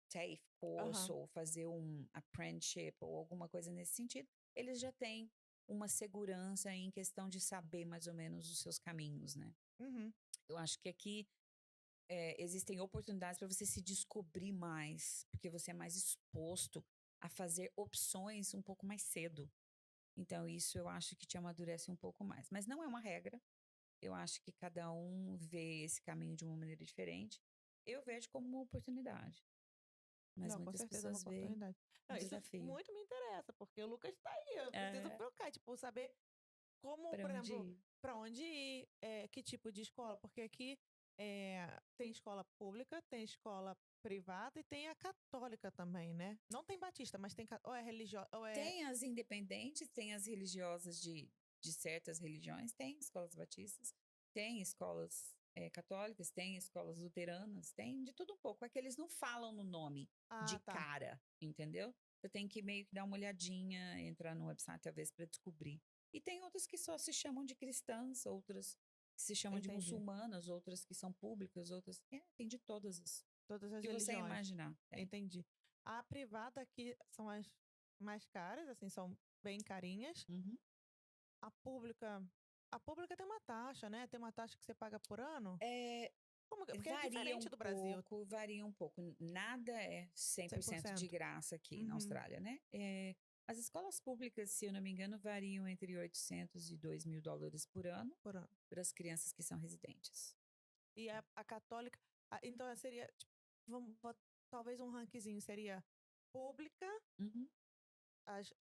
Speaker 2: TAFE course
Speaker 1: Aham.
Speaker 2: ou fazer um apprenticeship ou alguma coisa nesse sentido, eles já têm uma segurança em questão de saber mais ou menos os seus caminhos, né?
Speaker 1: Uhum.
Speaker 2: Eu acho que aqui existem oportunidades para você se descobrir mais, porque você é mais exposto a fazer opções um pouco mais cedo. Então, isso eu acho que te amadurece um pouco mais. Mas não é uma regra. Eu acho que cada um vê esse caminho de uma maneira diferente. Eu vejo como uma oportunidade, mas
Speaker 1: Não, com
Speaker 2: muitas
Speaker 1: certeza é uma
Speaker 2: pessoas veem
Speaker 1: oportunidade.
Speaker 2: um
Speaker 1: Não, isso
Speaker 2: desafio.
Speaker 1: muito me interessa, porque o Lucas está aí, eu preciso
Speaker 2: É,
Speaker 1: focar, tipo, saber como,
Speaker 2: para
Speaker 1: por
Speaker 2: onde
Speaker 1: exemplo,
Speaker 2: ir?
Speaker 1: para onde ir, que tipo de escola, porque aqui tem escola pública, tem escola privada e tem a católica também, né? Não tem batista, mas tem ou é religiosa, ou é
Speaker 2: Tem as independentes, tem as religiosas de certas religiões, tem escolas batistas, tem escolas católicas, tem escolas luteranas, tem de tudo um pouco. É que eles não falam no nome de
Speaker 1: Ah, tá.
Speaker 2: cara, entendeu? Você tem que meio que dar uma olhadinha, entrar no website talvez para descobrir. E tem outras que só se chamam de cristãs, outras que se chamam de
Speaker 1: Entendi.
Speaker 2: muçulmanas, outras que são públicas, outras. Tem de todas as
Speaker 1: Todas as
Speaker 2: que você
Speaker 1: religiões.
Speaker 2: imaginar. Tem.
Speaker 1: Entendi. A privada aqui são as mais caras, assim, são bem carinhas.
Speaker 2: Uhum.
Speaker 1: A pública, a pública tem uma taxa, né? Tem uma taxa que você paga por ano.
Speaker 2: É,
Speaker 1: Porque é diferente do Brasil,
Speaker 2: Varia um pouco. Nada é 100% de
Speaker 1: 100%.
Speaker 2: graça aqui na
Speaker 1: Uhum.
Speaker 2: Austrália, né? As escolas públicas, se eu não me engano, variam entre 800 e 2.000 dólares por ano
Speaker 1: Por ano.
Speaker 2: para as crianças que são residentes.
Speaker 1: E a católica. Então seria, tipo, talvez um rankzinho seria pública,
Speaker 2: Uhum.
Speaker 1: as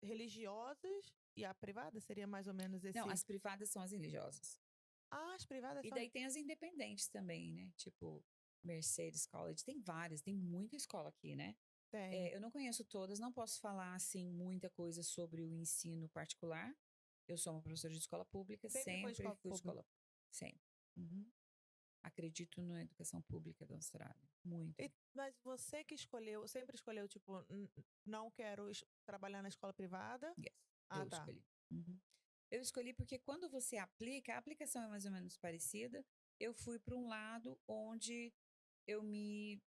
Speaker 1: religiosas e a privada? Seria mais ou menos
Speaker 2: Não,
Speaker 1: esse.
Speaker 2: as privadas são as religiosas.
Speaker 1: As privadas
Speaker 2: E
Speaker 1: são.
Speaker 2: daí tem as independentes também, né? Tipo, Mercedes College. Tem várias, tem muita escola aqui, né?
Speaker 1: Tem.
Speaker 2: Eu não conheço todas, não posso falar, assim, muita coisa sobre o ensino particular. Eu sou uma professora de escola pública,
Speaker 1: Sempre foi
Speaker 2: sempre
Speaker 1: escola
Speaker 2: fui de
Speaker 1: pública.
Speaker 2: escola pública. Sempre. Uhum. Acredito na educação pública da Austrália. Muito.
Speaker 1: Mas você que escolheu, sempre escolheu, tipo, não quero trabalhar na escola privada?
Speaker 2: Yes,
Speaker 1: Ah,
Speaker 2: eu
Speaker 1: tá.
Speaker 2: escolhi. Uhum. Eu escolhi porque quando você aplica, a aplicação é mais ou menos parecida. Eu fui para um lado onde eu me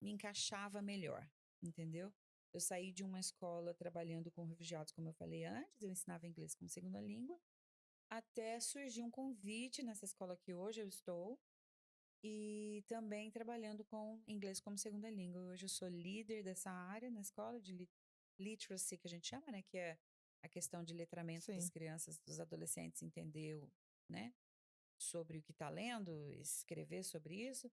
Speaker 2: encaixava melhor, entendeu? Eu saí de uma escola trabalhando com refugiados, como eu falei antes, eu ensinava inglês como segunda língua, até surgir um convite nessa escola que hoje eu estou, e também trabalhando com inglês como segunda língua. Hoje eu sou líder dessa área na escola de literacy, que a gente chama, né? Que é a questão de letramento das
Speaker 1: Sim.
Speaker 2: crianças, dos adolescentes, entender, né? Sobre o que está lendo, escrever sobre isso.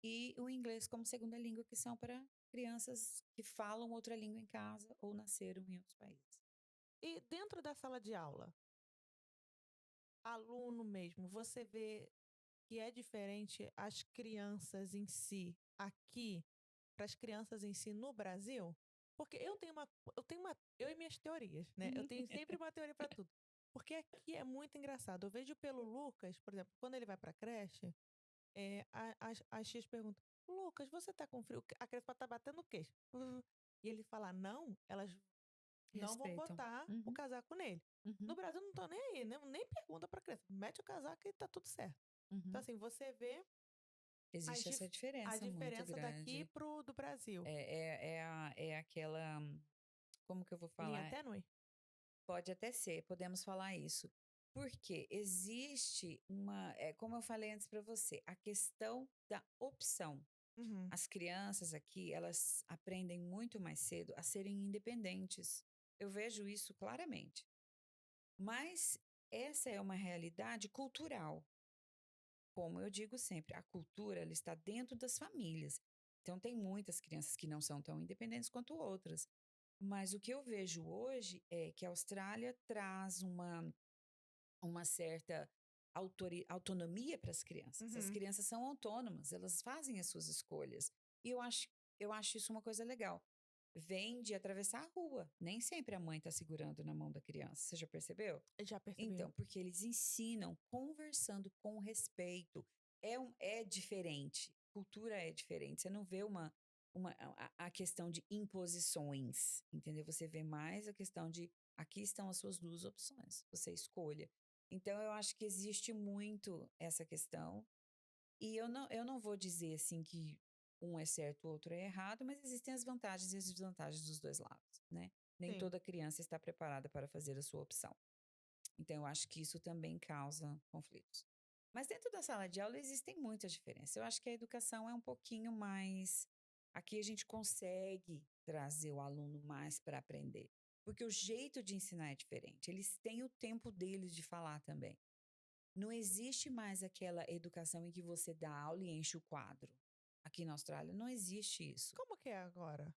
Speaker 2: E o inglês como segunda língua, que são para crianças que falam outra língua em casa ou nasceram em outros países.
Speaker 1: E dentro da sala de aula, aluno mesmo, você vê que é diferente as crianças em si aqui para as crianças em si no Brasil? Porque eu e minhas teorias, né? Eu
Speaker 2: Uhum.
Speaker 1: tenho sempre uma teoria para tudo. Porque aqui é muito engraçado. Eu vejo pelo Lucas, por exemplo, quando ele vai para creche, as tias perguntam: Lucas, você tá com frio? A criança tá batendo o queixo. E ele fala: não, elas não vão
Speaker 2: Respeitam.
Speaker 1: botar o
Speaker 2: Uhum,
Speaker 1: casaco nele. No
Speaker 2: uhum,
Speaker 1: Brasil não tô nem aí, né? Nem pergunta pra criança. Mete o casaco e tá tudo certo. Então,
Speaker 2: uhum.
Speaker 1: assim, você vê as
Speaker 2: Existe essa
Speaker 1: a
Speaker 2: diferença muito
Speaker 1: diferença daqui
Speaker 2: grande.
Speaker 1: pro do Brasil.
Speaker 2: É aquela. Como que eu vou
Speaker 1: Linha
Speaker 2: falar?
Speaker 1: tênue?
Speaker 2: Pode até ser, podemos falar isso. Porque existe uma. Como eu falei antes para você, a questão da opção.
Speaker 1: Uhum.
Speaker 2: As crianças aqui, elas aprendem muito mais cedo a serem independentes. Eu vejo isso claramente. Mas essa é uma realidade cultural. Como eu digo sempre, a cultura ela está dentro das famílias. Então, tem muitas crianças que não são tão independentes quanto outras. Mas o que eu vejo hoje é que a Austrália traz uma certa autonomia para as crianças. As
Speaker 1: Uhum.
Speaker 2: crianças são autônomas, elas fazem as suas escolhas. E eu acho isso uma coisa legal. Vem de atravessar a rua. Nem sempre a mãe está segurando na mão da criança. Você já percebeu?
Speaker 1: Já percebi.
Speaker 2: Então, porque eles ensinam conversando com respeito. É diferente. Cultura é diferente. Você não vê a questão de imposições, entendeu? Você vê mais a questão de aqui estão as suas duas opções. Você escolha. Então, eu acho que existe muito essa questão. E eu não vou dizer assim que um é certo, o outro é errado, mas existem as vantagens e as desvantagens dos dois lados, né? Nem
Speaker 1: Sim.
Speaker 2: toda criança está preparada para fazer a sua opção. Então, eu acho que isso também causa conflitos. Mas dentro da sala de aula existem muitas diferenças. Eu acho que a educação é um pouquinho mais. Aqui a gente consegue trazer o aluno mais para aprender. Porque o jeito de ensinar é diferente. Eles têm o tempo deles de falar também. Não existe mais aquela educação em que você dá aula e enche o quadro. Aqui na Austrália não existe isso.
Speaker 1: Como que é agora?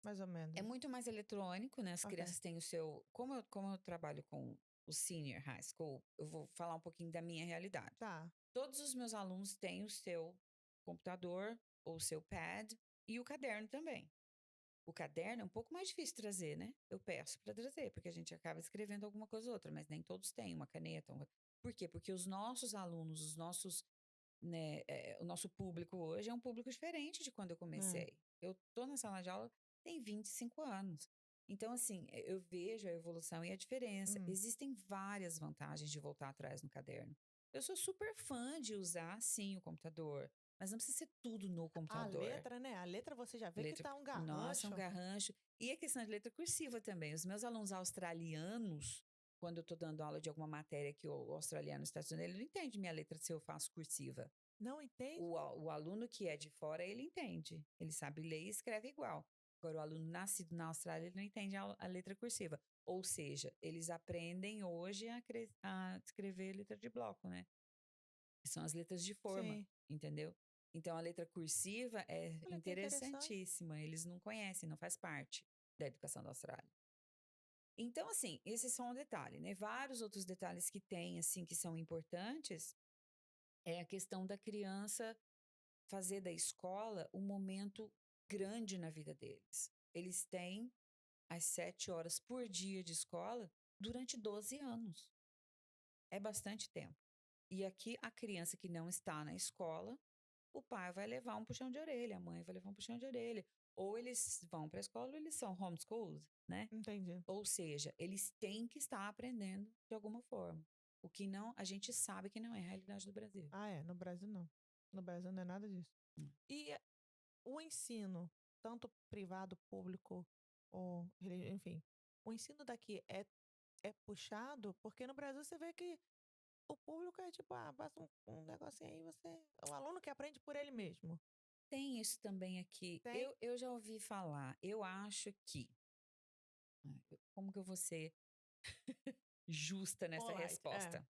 Speaker 1: Mais ou
Speaker 2: É
Speaker 1: menos.
Speaker 2: muito mais eletrônico, né? As
Speaker 1: Ok.
Speaker 2: crianças têm o seu. Como eu trabalho com o senior high school, eu vou falar um pouquinho da minha realidade.
Speaker 1: Tá.
Speaker 2: Todos os meus alunos têm o seu computador ou o seu pad e o caderno também. O caderno é um pouco mais difícil trazer, né? Eu peço para trazer, porque a gente acaba escrevendo alguma coisa ou outra, mas nem todos têm uma caneta. Por quê? Porque os nossos alunos, né, o nosso público hoje é um público diferente de quando eu
Speaker 1: É.
Speaker 2: comecei. Eu tô na sala de aula tem 25 anos. Então, assim, eu vejo a evolução e a diferença.
Speaker 1: Hum.
Speaker 2: Existem várias vantagens de voltar atrás no caderno. Eu sou super fã de usar, sim, o computador, mas não precisa ser tudo no
Speaker 1: A
Speaker 2: computador.
Speaker 1: letra, né? A letra você já vê que
Speaker 2: Letra,
Speaker 1: tá um
Speaker 2: nossa, um
Speaker 1: garrancho.
Speaker 2: garrancho. E a questão de letra cursiva também. Os meus alunos australianos, quando eu estou dando aula de alguma matéria que o australiano está estudando, ele não entende minha letra se eu faço cursiva.
Speaker 1: Não entende?
Speaker 2: O aluno que é de fora, ele entende. Ele sabe ler e escreve igual. Agora, o aluno nascido na Austrália, ele não entende a letra cursiva. Ou seja, eles aprendem hoje a escrever letra de bloco, né? que são as letras de forma,
Speaker 1: Sim.
Speaker 2: entendeu? Então, a letra cursiva é
Speaker 1: Olha que interessante.
Speaker 2: interessantíssima. Eles não conhecem, não faz parte da educação da Austrália. Então, assim, esse é só um detalhe, né? Vários outros detalhes que tem, assim, que são importantes, é a questão da criança fazer da escola um momento grande na vida deles. Eles têm as 7 horas por dia de escola durante 12 anos. É bastante tempo. E aqui, a criança que não está na escola, o pai vai levar um puxão de orelha, a mãe vai levar um puxão de orelha. Ou eles vão para a escola ou eles são homeschooled, né?
Speaker 1: Entendi.
Speaker 2: Ou seja, eles têm que estar aprendendo de alguma forma. O que não, a gente sabe que não é a realidade do Brasil.
Speaker 1: Ah, é. No Brasil, não. No Brasil não é nada disso. E o ensino, tanto privado, público, ou, enfim, o ensino daqui é puxado, porque no Brasil você vê que o público é tipo, passa um negocinho aí, o aluno que aprende por ele mesmo.
Speaker 2: Tem isso também aqui.
Speaker 1: Tem?
Speaker 2: Eu já ouvi falar. Eu acho que. Como que eu vou ser justa nessa
Speaker 1: Polite, é.
Speaker 2: resposta?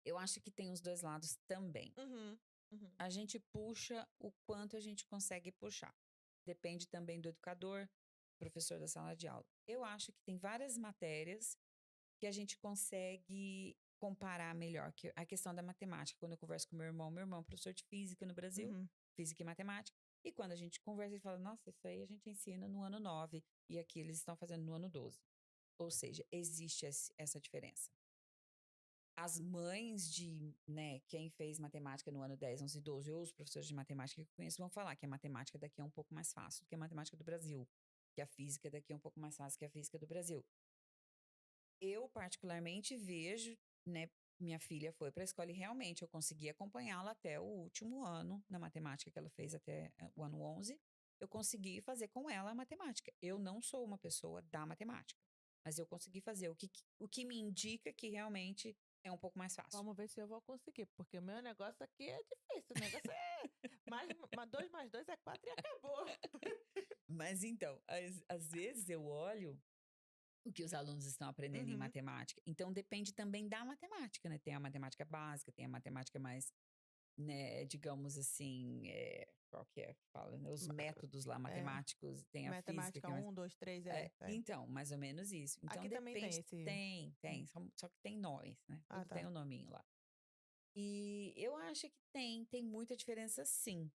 Speaker 2: Eu acho que tem os dois lados também.
Speaker 1: Uhum, uhum,
Speaker 2: A gente puxa o quanto a gente consegue puxar. Depende também do educador, professor da sala de aula. Eu acho que tem várias matérias que a gente consegue comparar melhor, que a questão da matemática. Quando eu converso com meu irmão é professor de física no Brasil,
Speaker 1: uhum.
Speaker 2: física e matemática, e quando a gente conversa, ele fala, nossa, isso aí a gente ensina no ano 9 e aqui eles estão fazendo no ano 12. Ou seja, existe essa diferença. As mães de, né, quem fez matemática no ano 10, 11 e 12, ou os professores de matemática que eu conheço vão falar que a matemática daqui é um pouco mais fácil do que a matemática do Brasil, que a física daqui é um pouco mais fácil que a física do Brasil. Eu, particularmente, vejo, né, minha filha foi para a escola e realmente eu consegui acompanhá-la até o último ano na matemática que ela fez até o ano 11. Eu consegui fazer com ela a matemática. Eu não sou uma pessoa da matemática, mas eu consegui fazer o que me indica que realmente é um pouco mais fácil.
Speaker 1: Vamos ver se eu vou conseguir, porque o meu negócio aqui é difícil. O negócio é 2 mais 2 é 4 e acabou.
Speaker 2: Mas então, às vezes eu olho o que os alunos estão aprendendo em
Speaker 1: Uhum.
Speaker 2: matemática. Então depende também da matemática, né? Tem a matemática básica, tem a matemática mais, né, digamos assim, qual que é que fala, né? Os
Speaker 1: Ma-
Speaker 2: métodos lá
Speaker 1: É,
Speaker 2: matemáticos, tem a física,
Speaker 1: matemática
Speaker 2: que é mais.
Speaker 1: 1, 2, 3
Speaker 2: Então, mais ou menos isso. Então
Speaker 1: Aqui também tem
Speaker 2: depende,
Speaker 1: esse.
Speaker 2: tem, só que tem nós, né?
Speaker 1: Ah,
Speaker 2: Tudo tem
Speaker 1: tá.
Speaker 2: um nominho lá. E eu acho que tem muita diferença sim.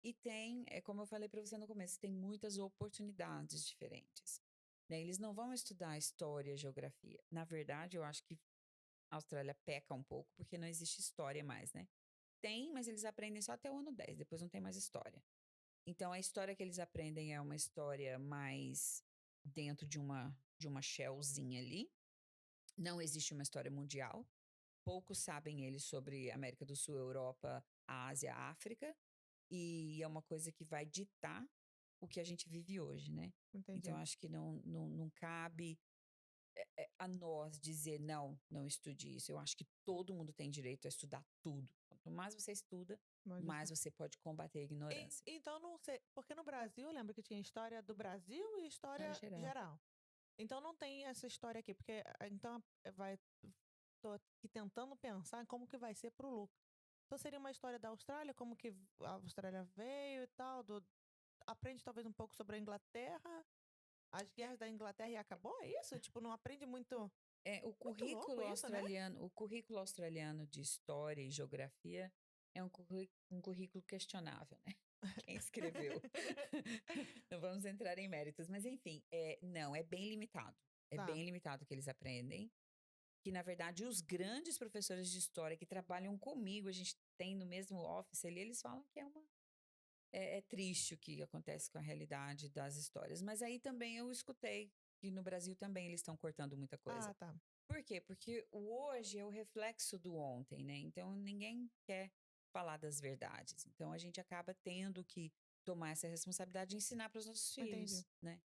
Speaker 2: E tem, como eu falei para você no começo, tem muitas oportunidades diferentes. Né? Eles não vão estudar história, geografia. Na verdade, eu acho que a Austrália peca um pouco, porque não existe história mais, né? Tem, mas eles aprendem só até o ano 10, depois não tem mais história. Então, a história que eles aprendem é uma história mais dentro de uma shellzinha ali. Não existe uma história mundial. Poucos sabem eles sobre América do Sul, Europa, a Ásia, a África. E é uma coisa que vai ditar o que a gente vive hoje, né? Então,
Speaker 1: Entendi.
Speaker 2: acho que não cabe a nós dizer, não estude isso. Eu acho que todo mundo tem direito a estudar tudo. Quanto mais você estuda,
Speaker 1: Mas
Speaker 2: mais
Speaker 1: isso-
Speaker 2: você pode combater a ignorância.
Speaker 1: Então, não sei. Porque no Brasil, eu lembro que tinha história do Brasil e
Speaker 2: História
Speaker 1: história
Speaker 2: geral.
Speaker 1: geral. Então, não tem essa história aqui. Porque, então, tô aqui tentando pensar em como que vai ser pro Lucas. Então, seria uma história da Austrália, como que a Austrália veio e tal. Aprende talvez um pouco sobre a Inglaterra. As guerras da Inglaterra e acabou, é isso? Tipo, não aprende muito. Muito louco isso, né?
Speaker 2: O currículo australiano de história e geografia é um currículo questionável, né? Quem escreveu? Não vamos entrar em méritos, mas enfim, não, é bem limitado. É
Speaker 1: Tá,
Speaker 2: bem limitado o que eles aprendem. Que, na verdade, os grandes professores de história que trabalham comigo, a gente tem no mesmo office ali, eles falam que é triste o que acontece com a realidade das histórias. Mas aí também eu escutei que no Brasil também eles estão cortando muita coisa.
Speaker 1: ah, tá.
Speaker 2: Por quê? Porque o hoje é o reflexo do ontem, né? Então ninguém quer falar das verdades. Então a gente acaba tendo que tomar essa responsabilidade de ensinar para os nossos
Speaker 1: Entendi.
Speaker 2: filhos, né?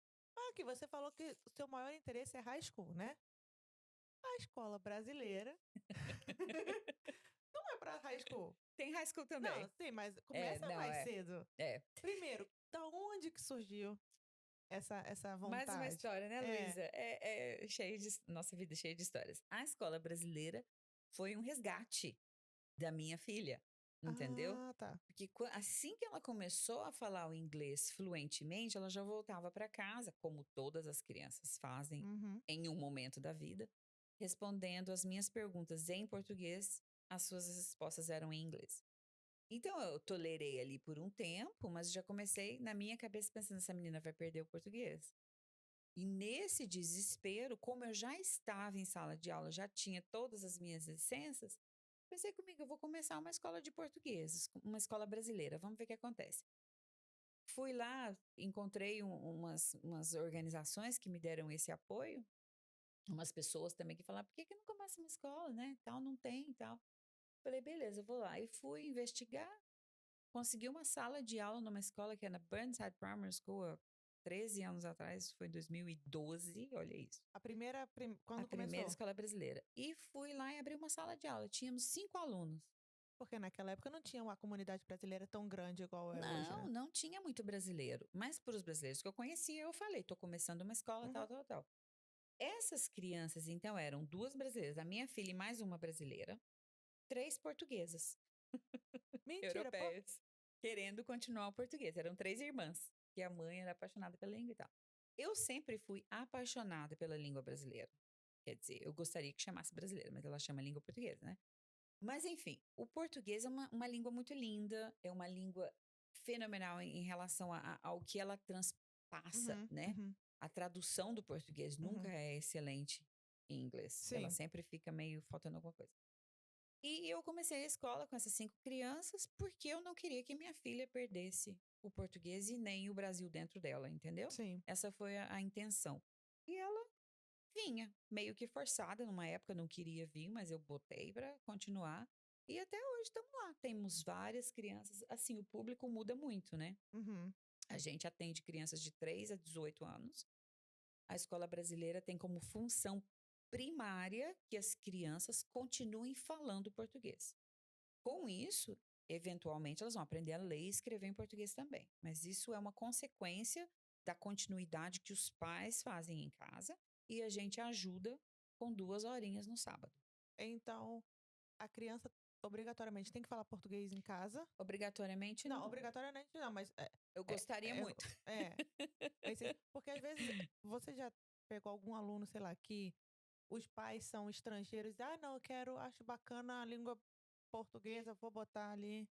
Speaker 1: Que você falou que o seu maior interesse é high school, né? A escola brasileira não é pra high school.
Speaker 2: Tem high school
Speaker 1: Não,
Speaker 2: também.
Speaker 1: sim, mas começa
Speaker 2: Não,
Speaker 1: mais cedo.
Speaker 2: é.
Speaker 1: Primeiro, da onde que surgiu essa
Speaker 2: Mais uma
Speaker 1: vontade?
Speaker 2: história, né,
Speaker 1: É.
Speaker 2: Luísa? Cheio de. Nossa vida é cheia de histórias. A escola brasileira foi um resgate. da minha filha, entendeu?
Speaker 1: Ah, tá.
Speaker 2: Porque assim que ela começou a falar o inglês fluentemente, ela já voltava para casa, como todas as crianças fazem
Speaker 1: Uhum.
Speaker 2: em um momento da vida, respondendo as minhas perguntas em português, as suas respostas eram em inglês. Então eu tolerei ali por um tempo, mas já comecei na minha cabeça pensando: essa menina vai perder o português. E nesse desespero, como eu já estava em sala de aula, já tinha todas as minhas licenças, pensei comigo, eu vou começar uma escola de português, uma escola brasileira, vamos ver o que acontece. Fui lá, encontrei umas organizações que me deram esse apoio, umas pessoas também que falaram, por que não começa uma escola, né? Tal, não tem, tal. Falei, beleza, eu vou lá. E fui investigar, consegui uma sala de aula numa escola que é na Burnside Primary School, há 13 anos atrás, foi em 2012, olha isso.
Speaker 1: A primeira,
Speaker 2: A
Speaker 1: quando
Speaker 2: primeira
Speaker 1: começou?
Speaker 2: escola brasileira. E fui lá e abri uma sala de aula. Tínhamos 5 alunos.
Speaker 1: Porque naquela época não tinha uma comunidade brasileira tão grande igual é hoje,
Speaker 2: Não,
Speaker 1: né?
Speaker 2: não tinha muito brasileiro. Mas para os brasileiros que eu conhecia, eu falei: tô começando uma escola, tal,
Speaker 1: Uhum.
Speaker 2: tal, tal. Essas crianças, então, eram 2 brasileiras, a minha filha e mais uma brasileira, 3 portuguesas,
Speaker 1: Mentira, pô.
Speaker 2: europeias, querendo continuar o português. Eram 3 irmãs, que a mãe era apaixonada pela língua e tal. Eu sempre fui apaixonada pela língua brasileira. Quer dizer, eu gostaria que chamasse brasileira, mas ela chama língua portuguesa, né? Mas enfim, o português é uma língua muito linda, é uma língua fenomenal em relação ao que ela transpassa,
Speaker 1: Uhum,
Speaker 2: né?
Speaker 1: uhum,
Speaker 2: A tradução do português nunca
Speaker 1: uhum.
Speaker 2: é excelente em inglês, ela
Speaker 1: Sim.
Speaker 2: sempre fica meio faltando alguma coisa. E eu comecei a escola com essas 5 crianças porque eu não queria que minha filha perdesse o português e nem o Brasil dentro dela, entendeu?
Speaker 1: Sim.
Speaker 2: Essa foi a intenção. E ela vinha, meio que forçada, numa época não queria vir, mas eu botei para continuar. E até hoje estamos lá. Temos várias crianças. Assim, o público muda muito, né?
Speaker 1: Uhum.
Speaker 2: A gente atende crianças de 3 a 18 anos. A escola brasileira tem como função primária que as crianças continuem falando português. Com isso, eventualmente, elas vão aprender a ler e escrever em português também. Mas isso é uma consequência da continuidade que os pais fazem em casa e a gente ajuda com 2 horinhas no sábado.
Speaker 1: Então, a criança obrigatoriamente tem que falar português em casa?
Speaker 2: Obrigatoriamente,
Speaker 1: Não,
Speaker 2: não.
Speaker 1: obrigatoriamente não, mas
Speaker 2: Eu
Speaker 1: é,
Speaker 2: gostaria
Speaker 1: é,
Speaker 2: muito.
Speaker 1: é, porque às vezes você já pegou algum aluno, sei lá, que os pais são estrangeiros, ah, não, eu quero, acho bacana a língua portuguesa, vou botar ali.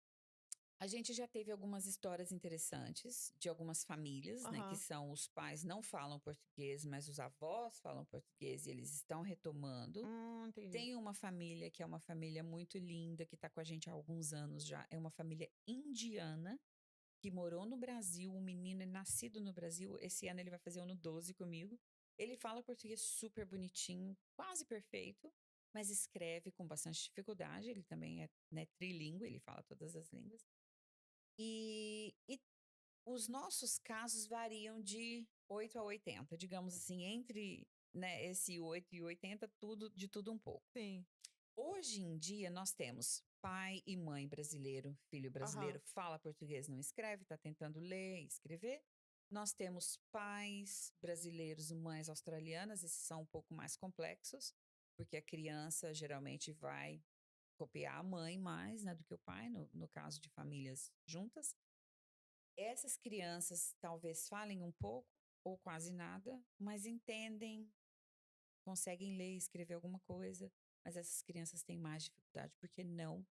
Speaker 2: A gente já teve algumas histórias interessantes de algumas famílias, né, que
Speaker 1: Aham.
Speaker 2: são os pais não falam português, mas os avós falam português e eles estão retomando.
Speaker 1: Entendi.
Speaker 2: Tem uma família que é uma família muito linda, que está com a gente há alguns anos já. É uma família indiana que morou no Brasil. O menino é nascido no Brasil. Esse ano ele vai fazer o ano 12 comigo. Ele fala português super bonitinho, quase perfeito, mas escreve com bastante dificuldade. Ele também é, né, trilingue, ele fala todas as línguas. E os nossos casos variam de 8 a 80, digamos assim, entre, né, esse 8 e 80, tudo de tudo um pouco.
Speaker 1: Sim.
Speaker 2: Hoje em dia, nós temos pai e mãe brasileiro, filho brasileiro,
Speaker 1: Aham.
Speaker 2: fala português, não escreve, está tentando ler e escrever. Nós temos pais brasileiros e mães australianas, esses são um pouco mais complexos, porque a criança geralmente vai copiar a mãe mais, né, do que o pai, no caso de famílias juntas. Essas crianças talvez falem um pouco ou quase nada, mas entendem, conseguem ler e escrever alguma coisa, mas essas crianças têm mais dificuldade porque não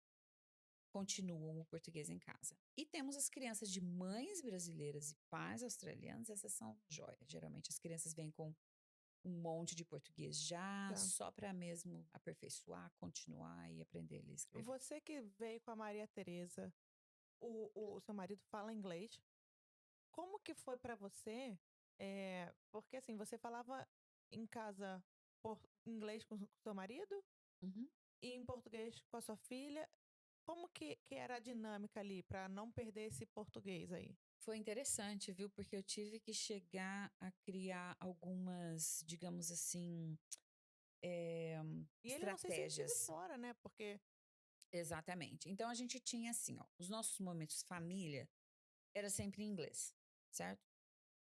Speaker 2: continuam o português em casa. E temos as crianças de mães brasileiras e pais australianos, essas são joia. Geralmente as crianças vêm com um monte de português já,
Speaker 1: Tá.
Speaker 2: só para mesmo aperfeiçoar, continuar e aprender a ler e escrever.
Speaker 1: Você que veio com a Maria Tereza, o seu marido fala inglês. Como que foi pra você? Porque assim, você falava em casa inglês com o seu marido
Speaker 2: Uhum.
Speaker 1: e em português com a sua filha. Como que era a dinâmica ali pra não perder esse português aí?
Speaker 2: Foi interessante, viu? Porque eu tive que chegar a criar algumas, digamos assim, eh,
Speaker 1: E ele não se sentir de
Speaker 2: estratégias.
Speaker 1: fora, né? Porque
Speaker 2: Exatamente. Então a gente tinha assim, ó, os nossos momentos família era sempre em inglês, certo?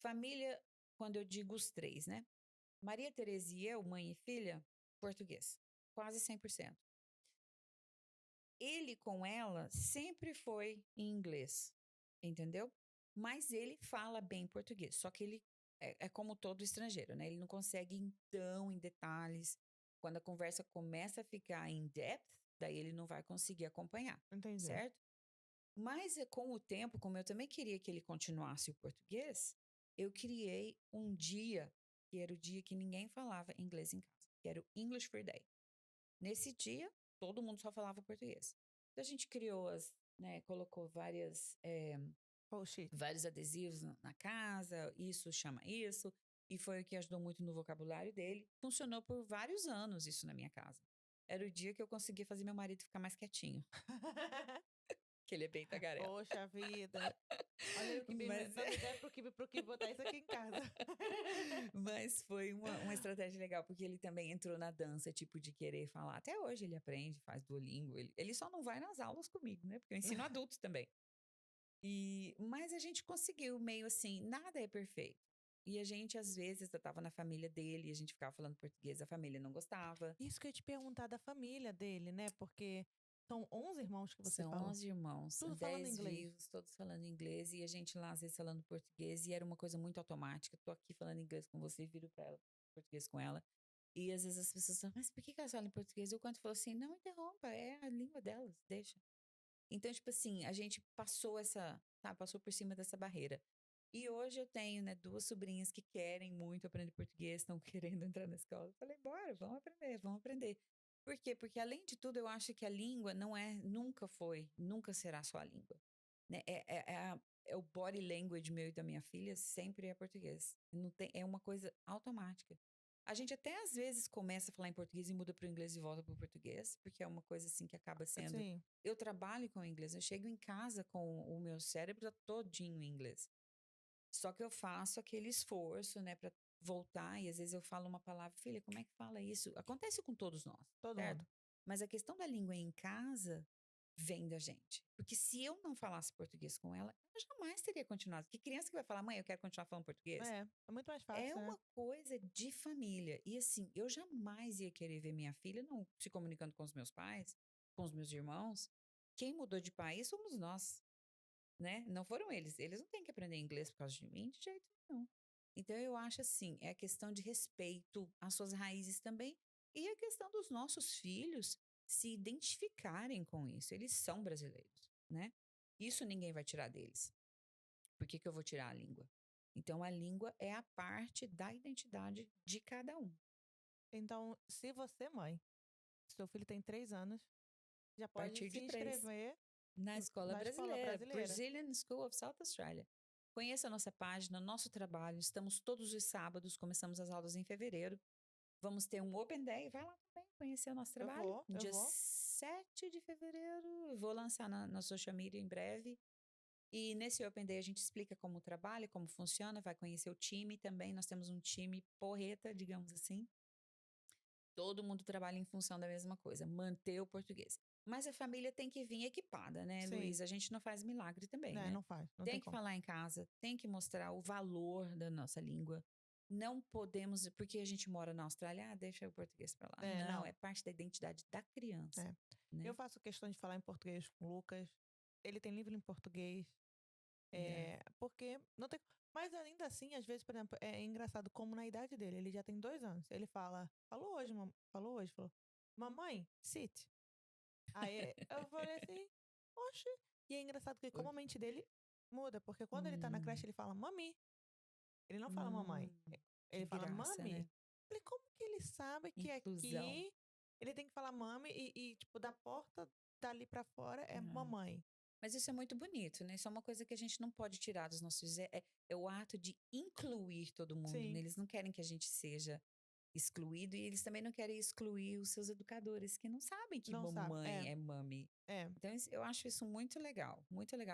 Speaker 2: Família, quando eu digo os 3, né? Maria Tereza e eu, mãe e filha, português. Quase 100%. ele com ela sempre foi em inglês, entendeu? Mas ele fala bem português, só que ele é como todo estrangeiro, né? Ele não consegue ir tão em detalhes. Quando a conversa começa a ficar in depth, daí ele não vai conseguir acompanhar,
Speaker 1: Entendi.
Speaker 2: certo? Mas com o tempo, como eu também queria que ele continuasse o português, eu criei um dia, que era o dia que ninguém falava inglês em casa, que era o English Free Day. Nesse dia, todo mundo só falava português. Então a gente criou né, colocou
Speaker 1: Bullshit.
Speaker 2: vários adesivos na casa, isso chama isso, e foi o que ajudou muito no vocabulário dele. Funcionou por vários anos isso na minha casa. Era o dia que eu conseguia fazer meu marido ficar mais quietinho, que ele é bem tagarela.
Speaker 1: Poxa vida. Olha eu que
Speaker 2: Mas,
Speaker 1: dando ideia pro que botar isso aqui em casa.
Speaker 2: mas foi uma estratégia legal, porque ele também entrou na dança, tipo, de querer falar. Até hoje ele aprende, faz Duolingo. Ele só não vai nas aulas comigo, né? Porque eu ensino adultos também. Mas a gente conseguiu meio assim, nada é perfeito. E a gente, às vezes, eu tava na família dele, e a gente ficava falando português, a família não gostava.
Speaker 1: Isso que eu ia te perguntar da família dele, né? Porque são 11 irmãos que você
Speaker 2: São
Speaker 1: falou.
Speaker 2: 11 irmãos,
Speaker 1: Tudo falando
Speaker 2: 10
Speaker 1: inglês.
Speaker 2: vivos, todos falando inglês, e a gente lá, às vezes, falando português, e era uma coisa muito automática. Tô aqui falando inglês com você, viro pra ela, português com ela. E às vezes as pessoas falam, mas por que elas falam em português? E o Quanto falou assim, não interrompa, é a língua delas, deixa. Então, tipo assim, a gente passou por cima dessa barreira. E hoje eu tenho, né, duas sobrinhas que querem muito aprender português, estão querendo entrar na escola. Eu falei, bora, vamos aprender, vamos aprender. Por quê? Porque além de tudo, eu acho que a língua nunca foi, nunca será só a língua. Né? É o body language meu e da minha filha, sempre é português. Não tem, é uma coisa automática. A gente até às vezes começa a falar em português e muda para o inglês e volta para o português, porque é uma coisa assim que acaba sendo.
Speaker 1: Sim.
Speaker 2: Eu trabalho com inglês, eu chego em casa com o meu cérebro todinho em inglês. Só que eu faço aquele esforço, né, para voltar, e às vezes eu falo uma palavra, filha, como é que fala isso? Acontece com todos nós,
Speaker 1: Todo
Speaker 2: certo?
Speaker 1: mundo.
Speaker 2: Mas a questão da língua em casa vem da gente. Porque se eu não falasse português com ela, eu jamais teria continuado. Que criança que vai falar, mãe, eu quero continuar falando português?
Speaker 1: É muito mais
Speaker 2: É
Speaker 1: fácil, né?
Speaker 2: uma coisa de família. E assim, eu jamais ia querer ver minha filha não se comunicando com os meus pais, com os meus irmãos. Quem mudou de país somos nós, né? Não foram eles. Eles não têm que aprender inglês por causa de mim, de jeito nenhum. Então eu acho assim, é a questão de respeito às suas raízes também e a questão dos nossos filhos se identificarem com isso. Eles são brasileiros, né? Isso ninguém vai tirar deles. Por que que eu vou tirar a língua? Então, a língua é a parte da identidade de cada um.
Speaker 1: Então, se você, mãe, seu filho tem 3 anos, já
Speaker 2: A
Speaker 1: pode
Speaker 2: partir
Speaker 1: se
Speaker 2: de 3,
Speaker 1: inscrever
Speaker 2: na escola
Speaker 1: na escola
Speaker 2: brasileira,
Speaker 1: brasileira.
Speaker 2: Brazilian School of South Australia. Conheça a nossa página, nosso trabalho. Estamos todos os sábados, começamos as aulas em fevereiro. Vamos ter um Open Day, vai lá também conhecer o nosso trabalho.
Speaker 1: Eu
Speaker 2: Dia
Speaker 1: vou.
Speaker 2: 7 de fevereiro, eu vou lançar na social media em breve. E nesse Open Day a gente explica como trabalha, como funciona, vai conhecer o time também. Nós temos um time porreta, digamos assim. Todo mundo trabalha em função da mesma coisa, manter o português. Mas a família tem que vir equipada, né,
Speaker 1: Sim.
Speaker 2: Luiz? A gente não faz milagre também,
Speaker 1: Né,
Speaker 2: né?
Speaker 1: não faz, não
Speaker 2: Tem
Speaker 1: tem
Speaker 2: que
Speaker 1: como.
Speaker 2: falar em casa, tem que mostrar o valor da nossa língua. Não podemos, porque a gente mora na Austrália, deixa o português para lá.
Speaker 1: É,
Speaker 2: Não,
Speaker 1: não.
Speaker 2: é parte da identidade da criança,
Speaker 1: É. Eu
Speaker 2: né?
Speaker 1: faço questão de falar em português com o Lucas. Ele tem livro em português.
Speaker 2: Yeah.
Speaker 1: Porque não tem. Mas ainda assim, às vezes, por exemplo, é engraçado como na idade dele, ele já tem 2 anos. Ele falou hoje, falou, mamãe, sit. Aí eu falei assim, oxe. E é engraçado que como a mente dele muda, porque quando ele tá na creche,
Speaker 2: Hum,
Speaker 1: ele fala mami. Ele não fala mamãe.
Speaker 2: hum, que
Speaker 1: Ele fala
Speaker 2: graça,
Speaker 1: mami.
Speaker 2: né?
Speaker 1: Eu falei, como que ele sabe que
Speaker 2: Inclusão.
Speaker 1: aqui ele tem que falar mami tipo, da porta dali pra fora é
Speaker 2: Ah.
Speaker 1: mamãe?
Speaker 2: Mas isso é muito bonito, né? Isso é uma coisa que a gente não pode tirar dos nossos filhos. É o ato de incluir todo mundo, né?
Speaker 1: Sim,
Speaker 2: Eles não querem que a gente seja excluído e eles também não querem excluir os seus educadores, que não sabem que
Speaker 1: não sabe.
Speaker 2: mamãe é mami.
Speaker 1: É.
Speaker 2: Então, eu acho isso muito legal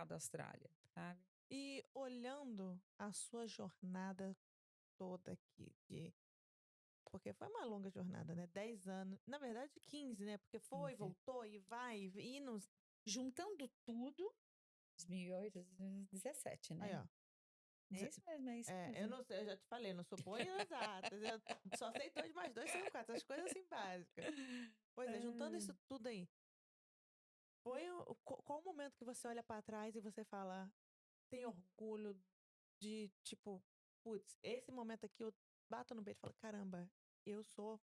Speaker 2: da Austrália, sabe?
Speaker 1: E olhando a sua jornada toda aqui, porque foi uma longa jornada, né? 10 anos, na verdade 15, né? Porque foi,
Speaker 2: 15.
Speaker 1: voltou e vai, e nos...
Speaker 2: Juntando tudo, 2008, 17,
Speaker 1: Aí,
Speaker 2: né?
Speaker 1: ó.
Speaker 2: É isso mesmo, é isso
Speaker 1: Eu
Speaker 2: mesmo.
Speaker 1: não sei, eu já te falei, não suponho exatas. Eu só sei 2 mais 2 são 4, essas coisas assim básicas. Pois é, juntando isso tudo aí, Qual o momento que você olha pra trás e você fala, tem orgulho de, tipo, putz, esse momento aqui eu bato no peito e falo, caramba, eu sou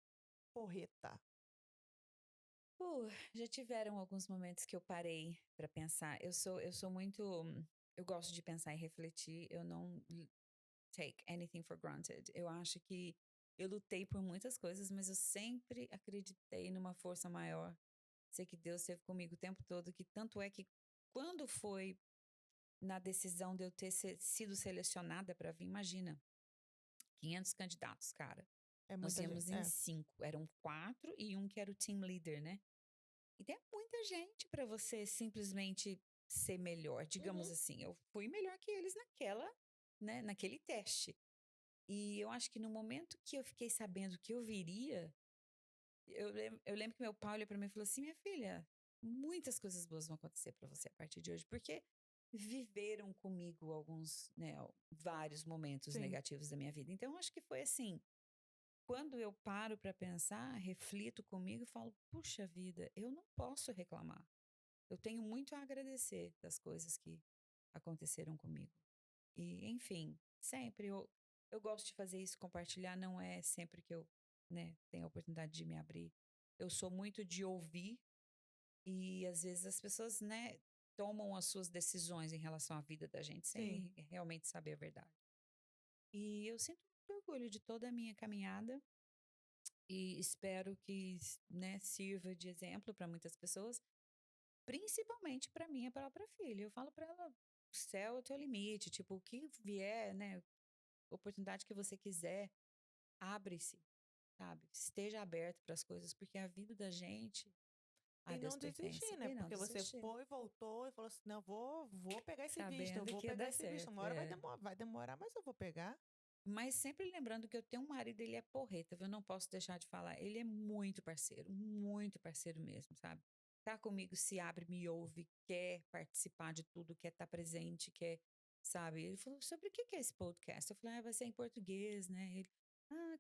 Speaker 1: porreta.
Speaker 2: Já tiveram alguns momentos que eu parei pra pensar. Eu sou muito, eu gosto de pensar e refletir. Eu não take anything for granted. Eu acho que eu lutei por muitas coisas, mas eu sempre acreditei numa força maior. Sei que Deus esteve comigo o tempo todo, que tanto é que quando foi na decisão de eu ter sido selecionada para vir, imagina, 500 candidatos, cara.
Speaker 1: É
Speaker 2: Nós
Speaker 1: muita gente.
Speaker 2: íamos em 5, eram 4 e um que era o team leader, né? E tem muita gente para você simplesmente ser melhor, digamos
Speaker 1: Uhum.
Speaker 2: assim. Eu fui melhor que eles naquela, né, naquele teste. E eu acho que no momento que eu fiquei sabendo que eu viria, eu lembro que meu pai olhou para mim e falou assim: minha filha, muitas coisas boas vão acontecer para você a partir de hoje, porque viveram comigo alguns, né, vários momentos
Speaker 1: Sim.
Speaker 2: negativos da minha vida. Então, eu acho que foi assim. Quando eu paro para pensar, reflito comigo e falo: puxa vida, eu não posso reclamar. Eu tenho muito a agradecer das coisas que aconteceram comigo. E, enfim, sempre eu gosto de fazer isso, compartilhar, não é sempre que eu, né, tenho a oportunidade de me abrir. Eu sou muito de ouvir e às vezes as pessoas, né, tomam as suas decisões em relação à vida da gente
Speaker 1: Sim.
Speaker 2: sem realmente saber a verdade. E eu sinto muito orgulho de toda a minha caminhada e espero que, né, sirva de exemplo para muitas pessoas, principalmente para minha própria filha. Eu falo para ela: o céu é o teu limite, tipo, o que vier, né, oportunidade que você quiser, abre-se, sabe? Esteja aberto para as coisas, porque a vida da gente a
Speaker 1: E
Speaker 2: Deus
Speaker 1: não desistir,
Speaker 2: pertence.
Speaker 1: né?
Speaker 2: E não
Speaker 1: Porque você
Speaker 2: desistir,
Speaker 1: foi, voltou e falou assim: não, vou pegar esse visto, eu
Speaker 2: sabendo
Speaker 1: vou
Speaker 2: que ia
Speaker 1: pegar
Speaker 2: dar
Speaker 1: esse visto.
Speaker 2: certo.
Speaker 1: Uma hora
Speaker 2: É.
Speaker 1: vai demorar, mas eu vou pegar.
Speaker 2: Mas sempre lembrando que eu tenho um marido, ele é porreta, viu? Eu não posso deixar de falar. Ele é muito parceiro mesmo, sabe? Tá comigo, se abre, me ouve, quer participar de tudo, quer estar presente, quer, sabe? Ele falou: sobre o que que é esse podcast? Eu falei: vai ser em português, né? Ele: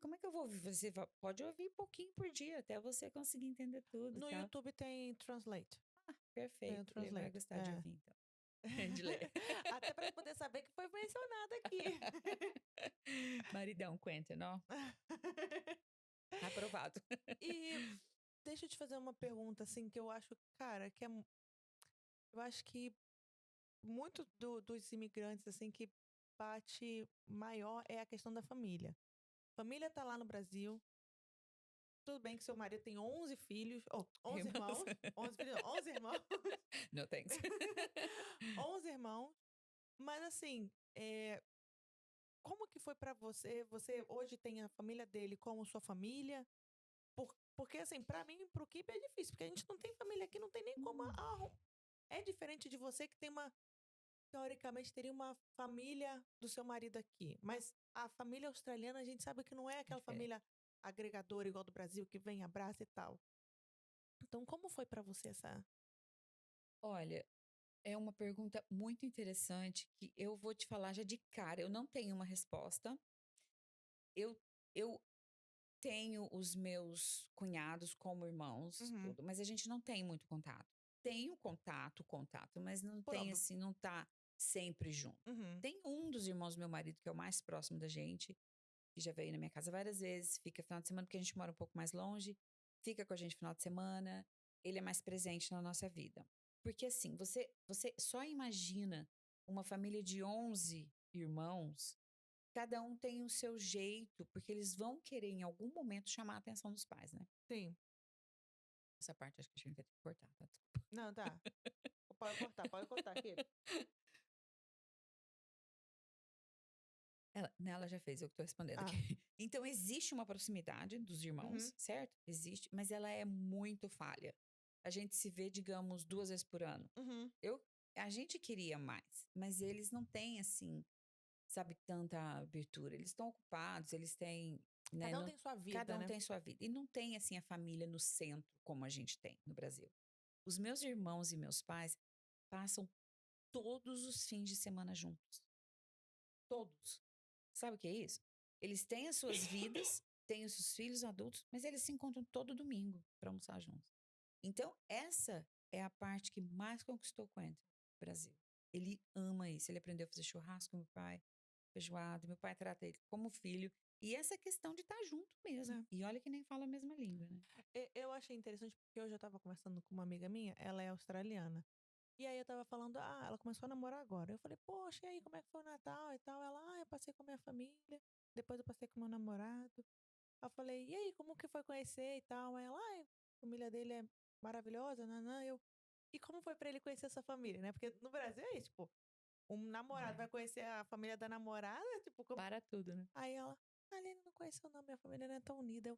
Speaker 2: como é que eu vou ouvir? Você pode ouvir um pouquinho por dia, até você conseguir entender tudo e
Speaker 1: No
Speaker 2: tal.
Speaker 1: YouTube tem Translate. Tem o
Speaker 2: Perfeito, ele vai
Speaker 1: Translate.
Speaker 2: gostar de
Speaker 1: É.
Speaker 2: ouvir, então, de ler.
Speaker 1: Até para poder saber que foi mencionado aqui.
Speaker 2: Maridão, Quentin, ó, aprovado.
Speaker 1: E deixa eu te fazer uma pergunta, assim, que eu acho, cara, eu acho que muito dos imigrantes, assim, que bate maior é a questão da família. Família tá lá no Brasil. Tudo bem que seu marido tem 11 filhos, ou 11
Speaker 2: Irmãos.
Speaker 1: irmãos, 11 filhos, não, 11 irmãos,
Speaker 2: No thanks.
Speaker 1: 11 irmãos, mas assim, como que foi pra você? Você hoje tem a família dele como sua família? Porque assim, pra mim, pro Kipe é difícil, porque a gente não tem família aqui, não tem nem como
Speaker 2: Hum,
Speaker 1: é diferente de você que tem teoricamente teria uma família do seu marido aqui, mas a família australiana a gente sabe que não é
Speaker 2: é
Speaker 1: aquela
Speaker 2: diferente.
Speaker 1: família agregadora igual do Brasil que vem, abraça e tal. Então, como foi pra você essa.
Speaker 2: Olha, é uma pergunta muito interessante que eu vou te falar já de cara. Eu não tenho uma resposta. Eu tenho os meus cunhados como irmãos,
Speaker 1: Uhum.
Speaker 2: tudo, mas a gente não tem muito contato. Tenho contato, mas não
Speaker 1: Por
Speaker 2: tem
Speaker 1: óbvio.
Speaker 2: assim, não tá sempre junto.
Speaker 1: Uhum.
Speaker 2: Tem um dos irmãos do meu marido que é o mais próximo da gente, que já veio na minha casa várias vezes, fica final de semana, porque a gente mora um pouco mais longe, fica com a gente final de semana, ele é mais presente na nossa vida. Porque assim, você só imagina uma família de 11 irmãos, cada um tem o seu jeito, porque eles vão querer em algum momento chamar a atenção dos pais, né?
Speaker 1: Sim.
Speaker 2: Essa parte acho que a gente vai ter que cortar, tá?
Speaker 1: Não, tá. Pode cortar aqui.
Speaker 2: Ela já fez, eu que tô respondendo aqui.
Speaker 1: Ah.
Speaker 2: Então existe uma proximidade dos
Speaker 1: Uhum.
Speaker 2: irmãos, certo? Existe, mas ela é muito falha. A gente se vê, digamos, 2 vezes por ano.
Speaker 1: Uhum.
Speaker 2: Eu A gente queria mais, mas eles não têm, assim, sabe, tanta abertura. Eles estão ocupados, eles têm, né,
Speaker 1: Cada um
Speaker 2: não
Speaker 1: tem sua
Speaker 2: cada
Speaker 1: vida,
Speaker 2: um
Speaker 1: né?
Speaker 2: tem sua vida. E não tem, assim, a família no centro como a gente tem no Brasil. Os meus irmãos e meus pais passam todos os fins de semana juntos. Todos. Sabe o que é isso? Eles têm as suas vidas, têm os seus filhos adultos, mas eles se encontram todo domingo para almoçar juntos. Então, essa é a parte que mais conquistou o Quentin no Brasil. Ele ama isso. Ele aprendeu a fazer churrasco com meu pai, feijoada. Meu pai trata ele como filho. E essa questão de estar junto mesmo.
Speaker 1: É.
Speaker 2: E olha que nem fala a mesma língua, né?
Speaker 1: Eu achei interessante porque hoje eu tava conversando com uma amiga minha, ela é australiana. E aí eu tava falando, ela começou a namorar agora. Eu falei, poxa, e aí, como é que foi o Natal e tal? Ela, eu passei com a minha família, depois eu passei com meu namorado. Aí eu falei, e aí, como que foi conhecer e tal? Aí ela, a família dele é maravilhosa, nanã. E como foi pra ele conhecer essa família, né? Porque no Brasil é isso, tipo, um namorado vai conhecer a família da namorada, tipo,
Speaker 2: Para tudo, né?
Speaker 1: aí ela, ele não conheceu não, minha família não é tão unida.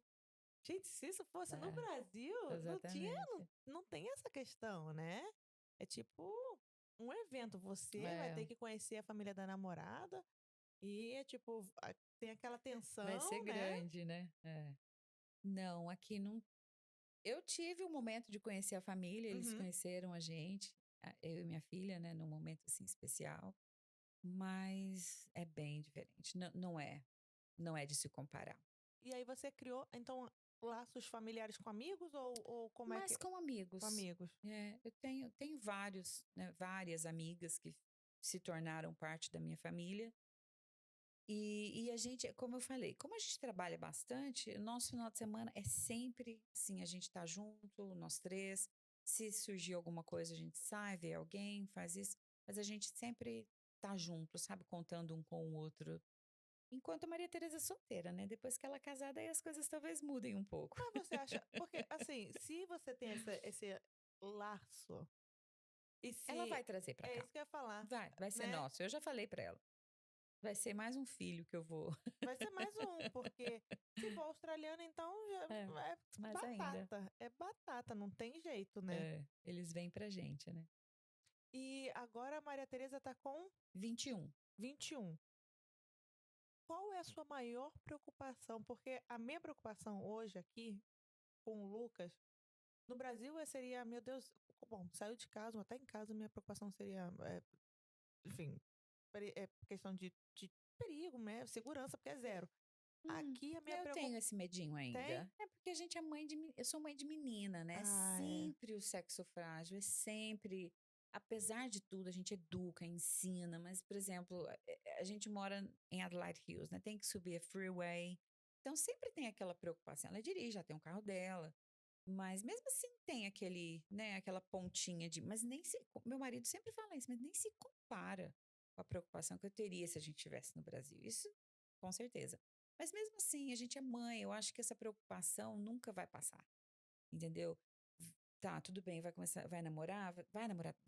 Speaker 1: Gente, se isso fosse no
Speaker 2: É,
Speaker 1: Brasil,
Speaker 2: exatamente.
Speaker 1: não tem essa questão, né? É tipo um evento. Você vai
Speaker 2: É,
Speaker 1: ter que conhecer a família da namorada e é tipo, tem aquela
Speaker 2: vai ser
Speaker 1: tensão, né?
Speaker 2: grande, né? É. Não, aqui não. Eu tive um momento de conhecer a família, eles
Speaker 1: Uhum.
Speaker 2: conheceram a gente, eu e minha filha, né, num momento assim especial, mas é bem diferente. Não, não é de se comparar.
Speaker 1: E aí você criou, então, laços familiares com amigos ou como é
Speaker 2: Mas
Speaker 1: que.
Speaker 2: com
Speaker 1: Com
Speaker 2: amigos.
Speaker 1: amigos?
Speaker 2: Eu tenho vários, né, várias amigas que se tornaram parte da minha família. E a gente, como eu falei, como a gente trabalha bastante, o nosso final de semana é sempre assim, a gente tá junto, nós três. Se surgir alguma coisa, a gente sai, vê alguém, faz isso. Mas a gente sempre tá junto, sabe? Contando um com o outro. Enquanto a Maria Tereza é solteira, né? Depois que ela é casada, aí as coisas talvez mudem um pouco.
Speaker 1: Mas você acha. Porque, assim, se você tem esse laço, e
Speaker 2: Ela
Speaker 1: se.
Speaker 2: vai trazer pra
Speaker 1: É
Speaker 2: cá.
Speaker 1: isso que eu ia falar,
Speaker 2: Vai ser
Speaker 1: né?
Speaker 2: nosso. Eu já falei pra ela. Vai ser mais um filho que eu vou.
Speaker 1: Vai ser mais um, porque se for australiano, então
Speaker 2: É,
Speaker 1: já é
Speaker 2: mais ainda.
Speaker 1: batata. É batata, não tem jeito, né?
Speaker 2: É, eles vêm pra gente, né?
Speaker 1: E agora a Maria Tereza tá com
Speaker 2: 21.
Speaker 1: 21. Qual é a sua maior preocupação? Porque a minha preocupação hoje aqui com o Lucas, no Brasil seria, meu Deus, bom, saiu de casa, ou até em casa, minha preocupação seria, enfim, questão de perigo, né? Segurança, porque é zero. Aqui a minha
Speaker 2: Eu tenho
Speaker 1: preocupação
Speaker 2: esse medinho
Speaker 1: tem.
Speaker 2: ainda. É porque a gente é mãe de. Eu sou mãe de menina, né? É
Speaker 1: É.
Speaker 2: sempre o sexo frágil, é sempre. Apesar de tudo, a gente educa, ensina, mas, por exemplo, a gente mora em Adelaide Hills, né? Tem que subir a freeway. Então sempre tem aquela preocupação. Ela dirige, já tem um carro dela. Mas mesmo assim tem aquele, né, aquela pontinha de. Mas nem se. Meu marido sempre fala isso, mas nem se compara com a preocupação que eu teria se a gente estivesse no Brasil. Isso, com certeza. Mas mesmo assim, a gente é mãe, eu acho que essa preocupação nunca vai passar, entendeu? Tá, tudo bem, vai começar, vai namorar, vai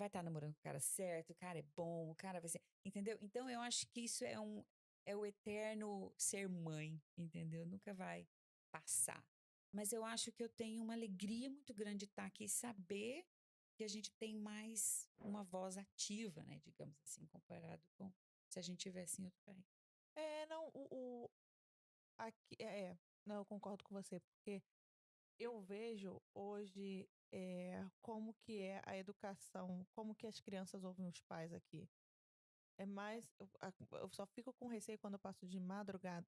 Speaker 2: estar namorando com o cara certo, o cara é bom, o cara vai ser, entendeu? Então eu acho que isso é o eterno ser mãe, entendeu? Nunca vai passar. Mas eu acho que eu tenho uma alegria muito grande de estar aqui e saber que a gente tem mais uma voz ativa, né, digamos assim, comparado com se a gente tivesse em outro país.
Speaker 1: Não, aqui, não, eu concordo com você, porque eu vejo hoje como que é a educação, como que as crianças ouvem os pais aqui. É mais, eu só fico com receio quando eu passo de madrugada,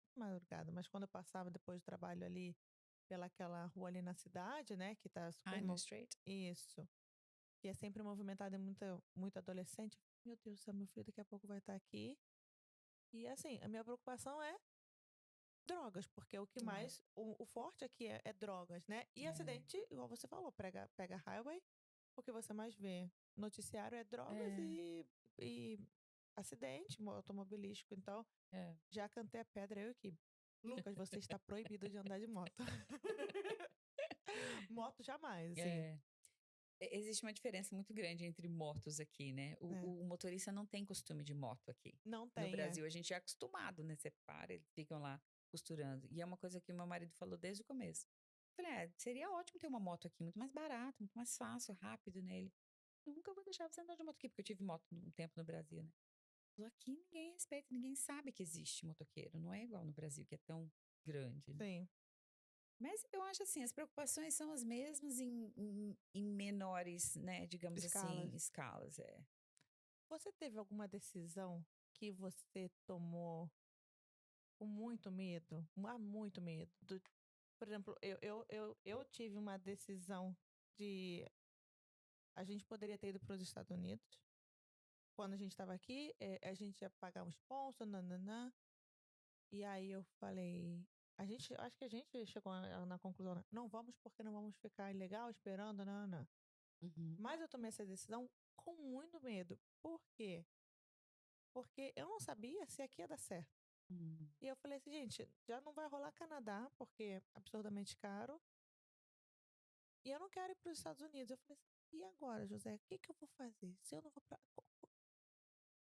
Speaker 1: mas quando eu passava depois do trabalho ali pelaquela rua ali na cidade, né, que tá super,
Speaker 2: Ai, no straight?
Speaker 1: isso, que é sempre movimentada e muito adolescente. Meu Deus do céu, meu filho daqui a pouco vai estar aqui. E assim, a minha preocupação é drogas, porque o que
Speaker 2: É,
Speaker 1: mais, o forte aqui é drogas, né? E
Speaker 2: é,
Speaker 1: acidente, igual você falou, pega highway, o que você mais vê. Noticiário é drogas
Speaker 2: é,
Speaker 1: e acidente automobilístico. Então,
Speaker 2: é.
Speaker 1: já cantei a pedra eu aqui. Lucas, você está proibido de andar de moto. Moto jamais, assim.
Speaker 2: É. Existe uma diferença muito grande entre motos aqui, né?
Speaker 1: Né?
Speaker 2: O motorista não tem costume de moto aqui.
Speaker 1: Não
Speaker 2: No
Speaker 1: tem,
Speaker 2: Brasil, a gente é acostumado, né? Você para, eles ficam lá costurando. E é uma coisa que o meu marido falou desde o começo. Eu falei, seria ótimo ter uma moto aqui, muito mais barato, muito mais fácil, rápido nele. Nunca vou deixar você andar de moto aqui, porque eu tive moto um tempo no Brasil, né? Aqui ninguém respeita, ninguém sabe que existe motoqueiro. Não é igual no Brasil, que é tão grande, né?
Speaker 1: sim.
Speaker 2: Mas eu acho assim, as preocupações são as mesmas em menores, né, digamos assim,
Speaker 1: Escalas.
Speaker 2: escalas, é.
Speaker 1: Você teve alguma decisão que você tomou com muito medo? Muito medo. Por exemplo, eu tive uma decisão de... A gente poderia ter ido para os Estados Unidos. Quando a gente estava aqui, a gente ia pagar um sponsor, nananã. E aí eu falei... acho que a gente chegou na conclusão, né? Não vamos porque não vamos ficar ilegal esperando, nananã.
Speaker 2: Uhum.
Speaker 1: Mas eu tomei essa decisão com muito medo. Por quê? Porque eu não sabia se aqui ia dar certo.
Speaker 2: Hum.
Speaker 1: E eu falei assim, gente, já não vai rolar Canadá, porque é absurdamente caro. E eu não quero ir para os Estados Unidos. Eu falei assim, e agora, José, o que que eu vou fazer? Se eu não vou para...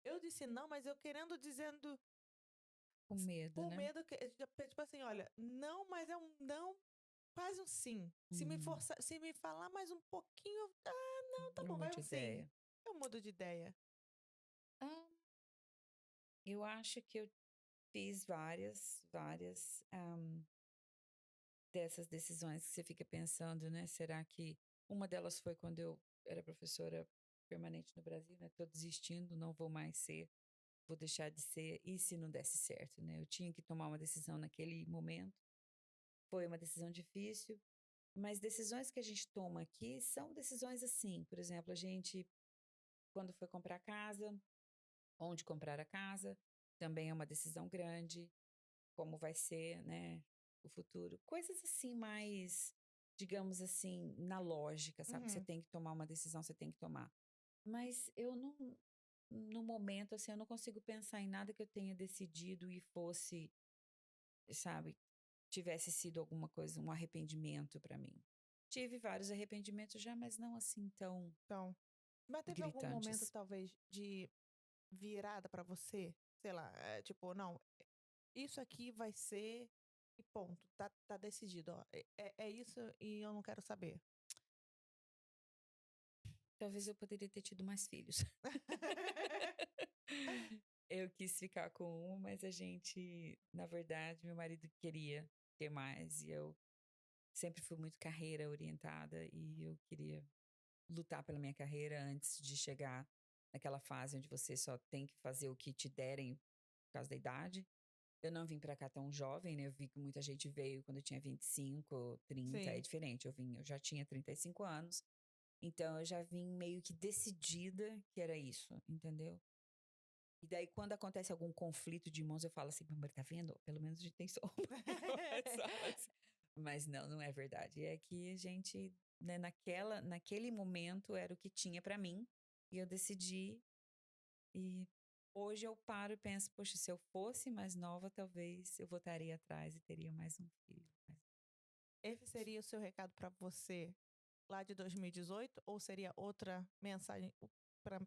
Speaker 1: Eu disse não, mas eu dizendo,
Speaker 2: Com medo,
Speaker 1: com
Speaker 2: né?
Speaker 1: medo, tipo assim, olha, não, mas é um não, quase um sim.
Speaker 2: Hum.
Speaker 1: Se me falar mais um pouquinho, não, tá
Speaker 2: Não
Speaker 1: bom, vai
Speaker 2: muda
Speaker 1: um sim.
Speaker 2: ideia.
Speaker 1: Eu mudo de ideia.
Speaker 2: Ah, eu acho que eu fiz várias dessas decisões que você fica pensando, né? Será que uma delas foi quando eu era professora permanente no Brasil, né? Tô desistindo, não vou mais ser, vou deixar de ser. E se não desse certo, né? Eu tinha que tomar uma decisão naquele momento. Foi uma decisão difícil, mas decisões que a gente toma aqui são decisões assim. Por exemplo, a gente, quando foi comprar casa, onde comprar a casa, também é uma decisão grande. Como vai ser, né, o futuro. Coisas assim mais, digamos assim, na lógica, sabe? Você
Speaker 1: Uhum.
Speaker 2: tem que tomar uma decisão, você tem que tomar. Mas eu não, no momento, assim, eu não consigo pensar em nada que eu tenha decidido e fosse, sabe, tivesse sido alguma coisa, um arrependimento pra mim. Tive vários arrependimentos já, mas não assim tão
Speaker 1: Então, mas teve algum momento,
Speaker 2: gritantes.
Speaker 1: talvez, de virada pra você? Sei lá, tipo, não, isso aqui vai ser e ponto. Tá decidido, ó. É isso e eu não quero saber.
Speaker 2: Talvez eu poderia ter tido mais filhos. Eu quis ficar com um, mas a gente, na verdade, meu marido queria ter mais e eu sempre fui muito carreira orientada e eu queria lutar pela minha carreira antes de chegar naquela fase onde você só tem que fazer o que te derem por causa da idade. Eu não vim pra cá tão jovem, né? Eu vi que muita gente veio quando eu tinha 25, 30, é
Speaker 1: Sim.
Speaker 2: diferente. Eu já tinha 35 anos, então eu já vim meio que decidida que era isso, entendeu? E daí, quando acontece algum conflito de irmãos, eu falo assim: meu marido, tá vendo? Pelo menos a gente tem sombra. Mas não, não é verdade. É que a gente, né, naquele momento era o que tinha pra mim. E eu decidi. E hoje eu paro e penso: poxa, se eu fosse mais nova, talvez eu voltaria atrás e teria mais um filho.
Speaker 1: Esse seria o seu recado pra você lá de 2018? Ou seria outra mensagem pra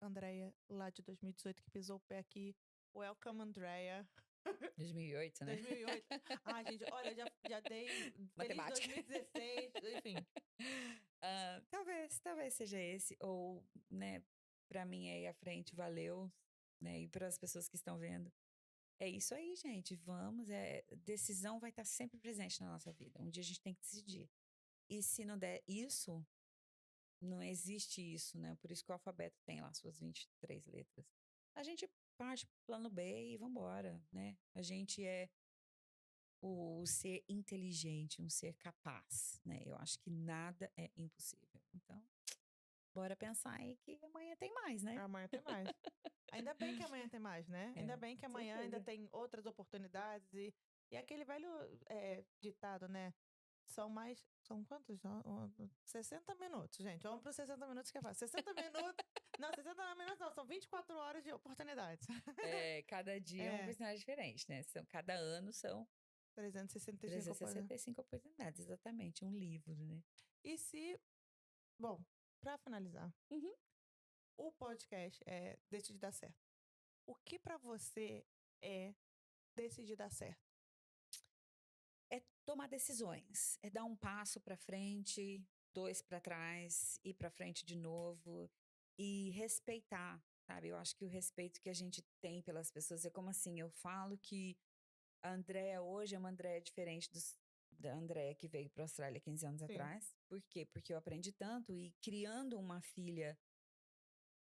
Speaker 1: Andrea lá de 2018 que pisou o pé aqui? Welcome, Andrea.
Speaker 2: 2008, né?
Speaker 1: 2008. Ah, gente, olha, já dei feliz
Speaker 2: Matemática.
Speaker 1: 2016, enfim.
Speaker 2: Talvez seja esse. Ou, né, pra mim aí à frente, valeu. Né, e para as pessoas que estão vendo. É isso aí, gente. Vamos. Decisão vai estar sempre presente na nossa vida. Um dia a gente tem que decidir. E se não der isso, não existe isso, né? Por isso que o alfabeto tem lá suas 23 letras. A gente parte pro plano B e vambora, né? A gente é o ser inteligente, um ser capaz, né? Eu acho que nada é impossível. Então, bora pensar aí que amanhã tem mais, né?
Speaker 1: Amanhã tem mais. Ainda bem que amanhã tem mais, né? Ainda
Speaker 2: É,
Speaker 1: bem que
Speaker 2: com
Speaker 1: amanhã ainda
Speaker 2: certeza.
Speaker 1: tem outras oportunidades e aquele velho ditado, né? São mais. São quantos? 60 minutos, gente. Vamos para os 60 minutos que é fácil. 60 minutos. Não, 60 minutos não, são 24 horas de oportunidades.
Speaker 2: É, cada dia é uma
Speaker 1: É,
Speaker 2: oportunidade diferente, né? Cada ano são
Speaker 1: 365 oportunidades.
Speaker 2: 365 oportunidades, exatamente. Um livro, né?
Speaker 1: E se. Bom, para finalizar,
Speaker 2: Uhum.
Speaker 1: o podcast é Decidir Dar Certo. O que para você é decidir dar certo?
Speaker 2: É tomar decisões, é dar um passo para frente, dois para trás, ir para frente de novo e respeitar, sabe? Eu acho que o respeito que a gente tem pelas pessoas é como assim, eu falo que a Andrea hoje é uma Andrea diferente da Andrea que veio para a Austrália 15 anos
Speaker 1: Sim,
Speaker 2: atrás. Por quê? Porque eu aprendi tanto e criando uma filha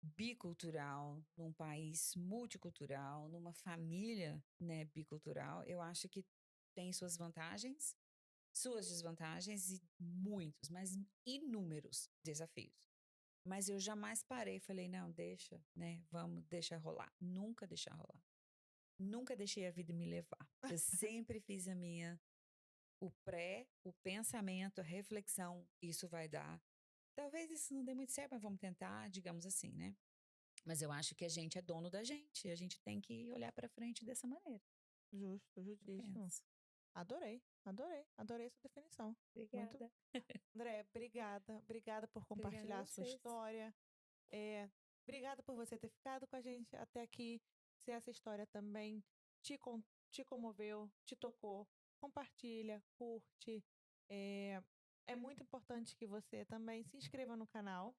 Speaker 2: bicultural, num país multicultural, numa família, né, bicultural, eu acho que tem suas vantagens suas desvantagens e muitos, mas inúmeros desafios. Mas eu jamais parei, falei, não, deixa, né? Vamos, deixa rolar. Nunca deixar rolar. Nunca deixei a vida me levar. Eu sempre fiz o pensamento, a reflexão, isso vai dar. Talvez isso não dê muito certo, mas vamos tentar, digamos assim, né? Mas eu acho que a gente é dono da gente, a gente tem que olhar para frente dessa maneira.
Speaker 1: Justo,
Speaker 2: Eu
Speaker 1: justíssimo.
Speaker 2: penso.
Speaker 1: Adorei, adorei, adorei essa definição. Muito.
Speaker 2: Obrigada.
Speaker 1: André, obrigada. Obrigada por
Speaker 2: Obrigada
Speaker 1: compartilhar
Speaker 2: a
Speaker 1: a sua
Speaker 2: vocês.
Speaker 1: história. Obrigada por você ter ficado com a gente até aqui. Se essa história também te comoveu, te tocou, compartilha, curte. É, é muito importante que você também se inscreva no canal.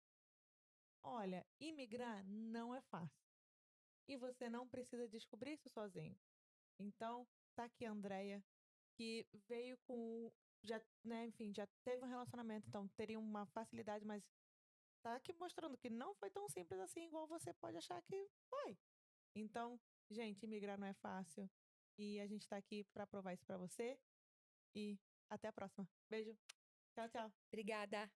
Speaker 1: Olha, imigrar não é fácil. E você não precisa descobrir isso sozinho. Então, tá aqui a Andrea, que veio com. Já, né, enfim, já teve um relacionamento, então teria uma facilidade, mas tá aqui mostrando que não foi tão simples assim, igual você pode achar que foi. Então, gente, imigrar não é fácil. E a gente tá aqui para provar isso para você. E até a próxima. Beijo. Tchau, tchau.
Speaker 2: Obrigada.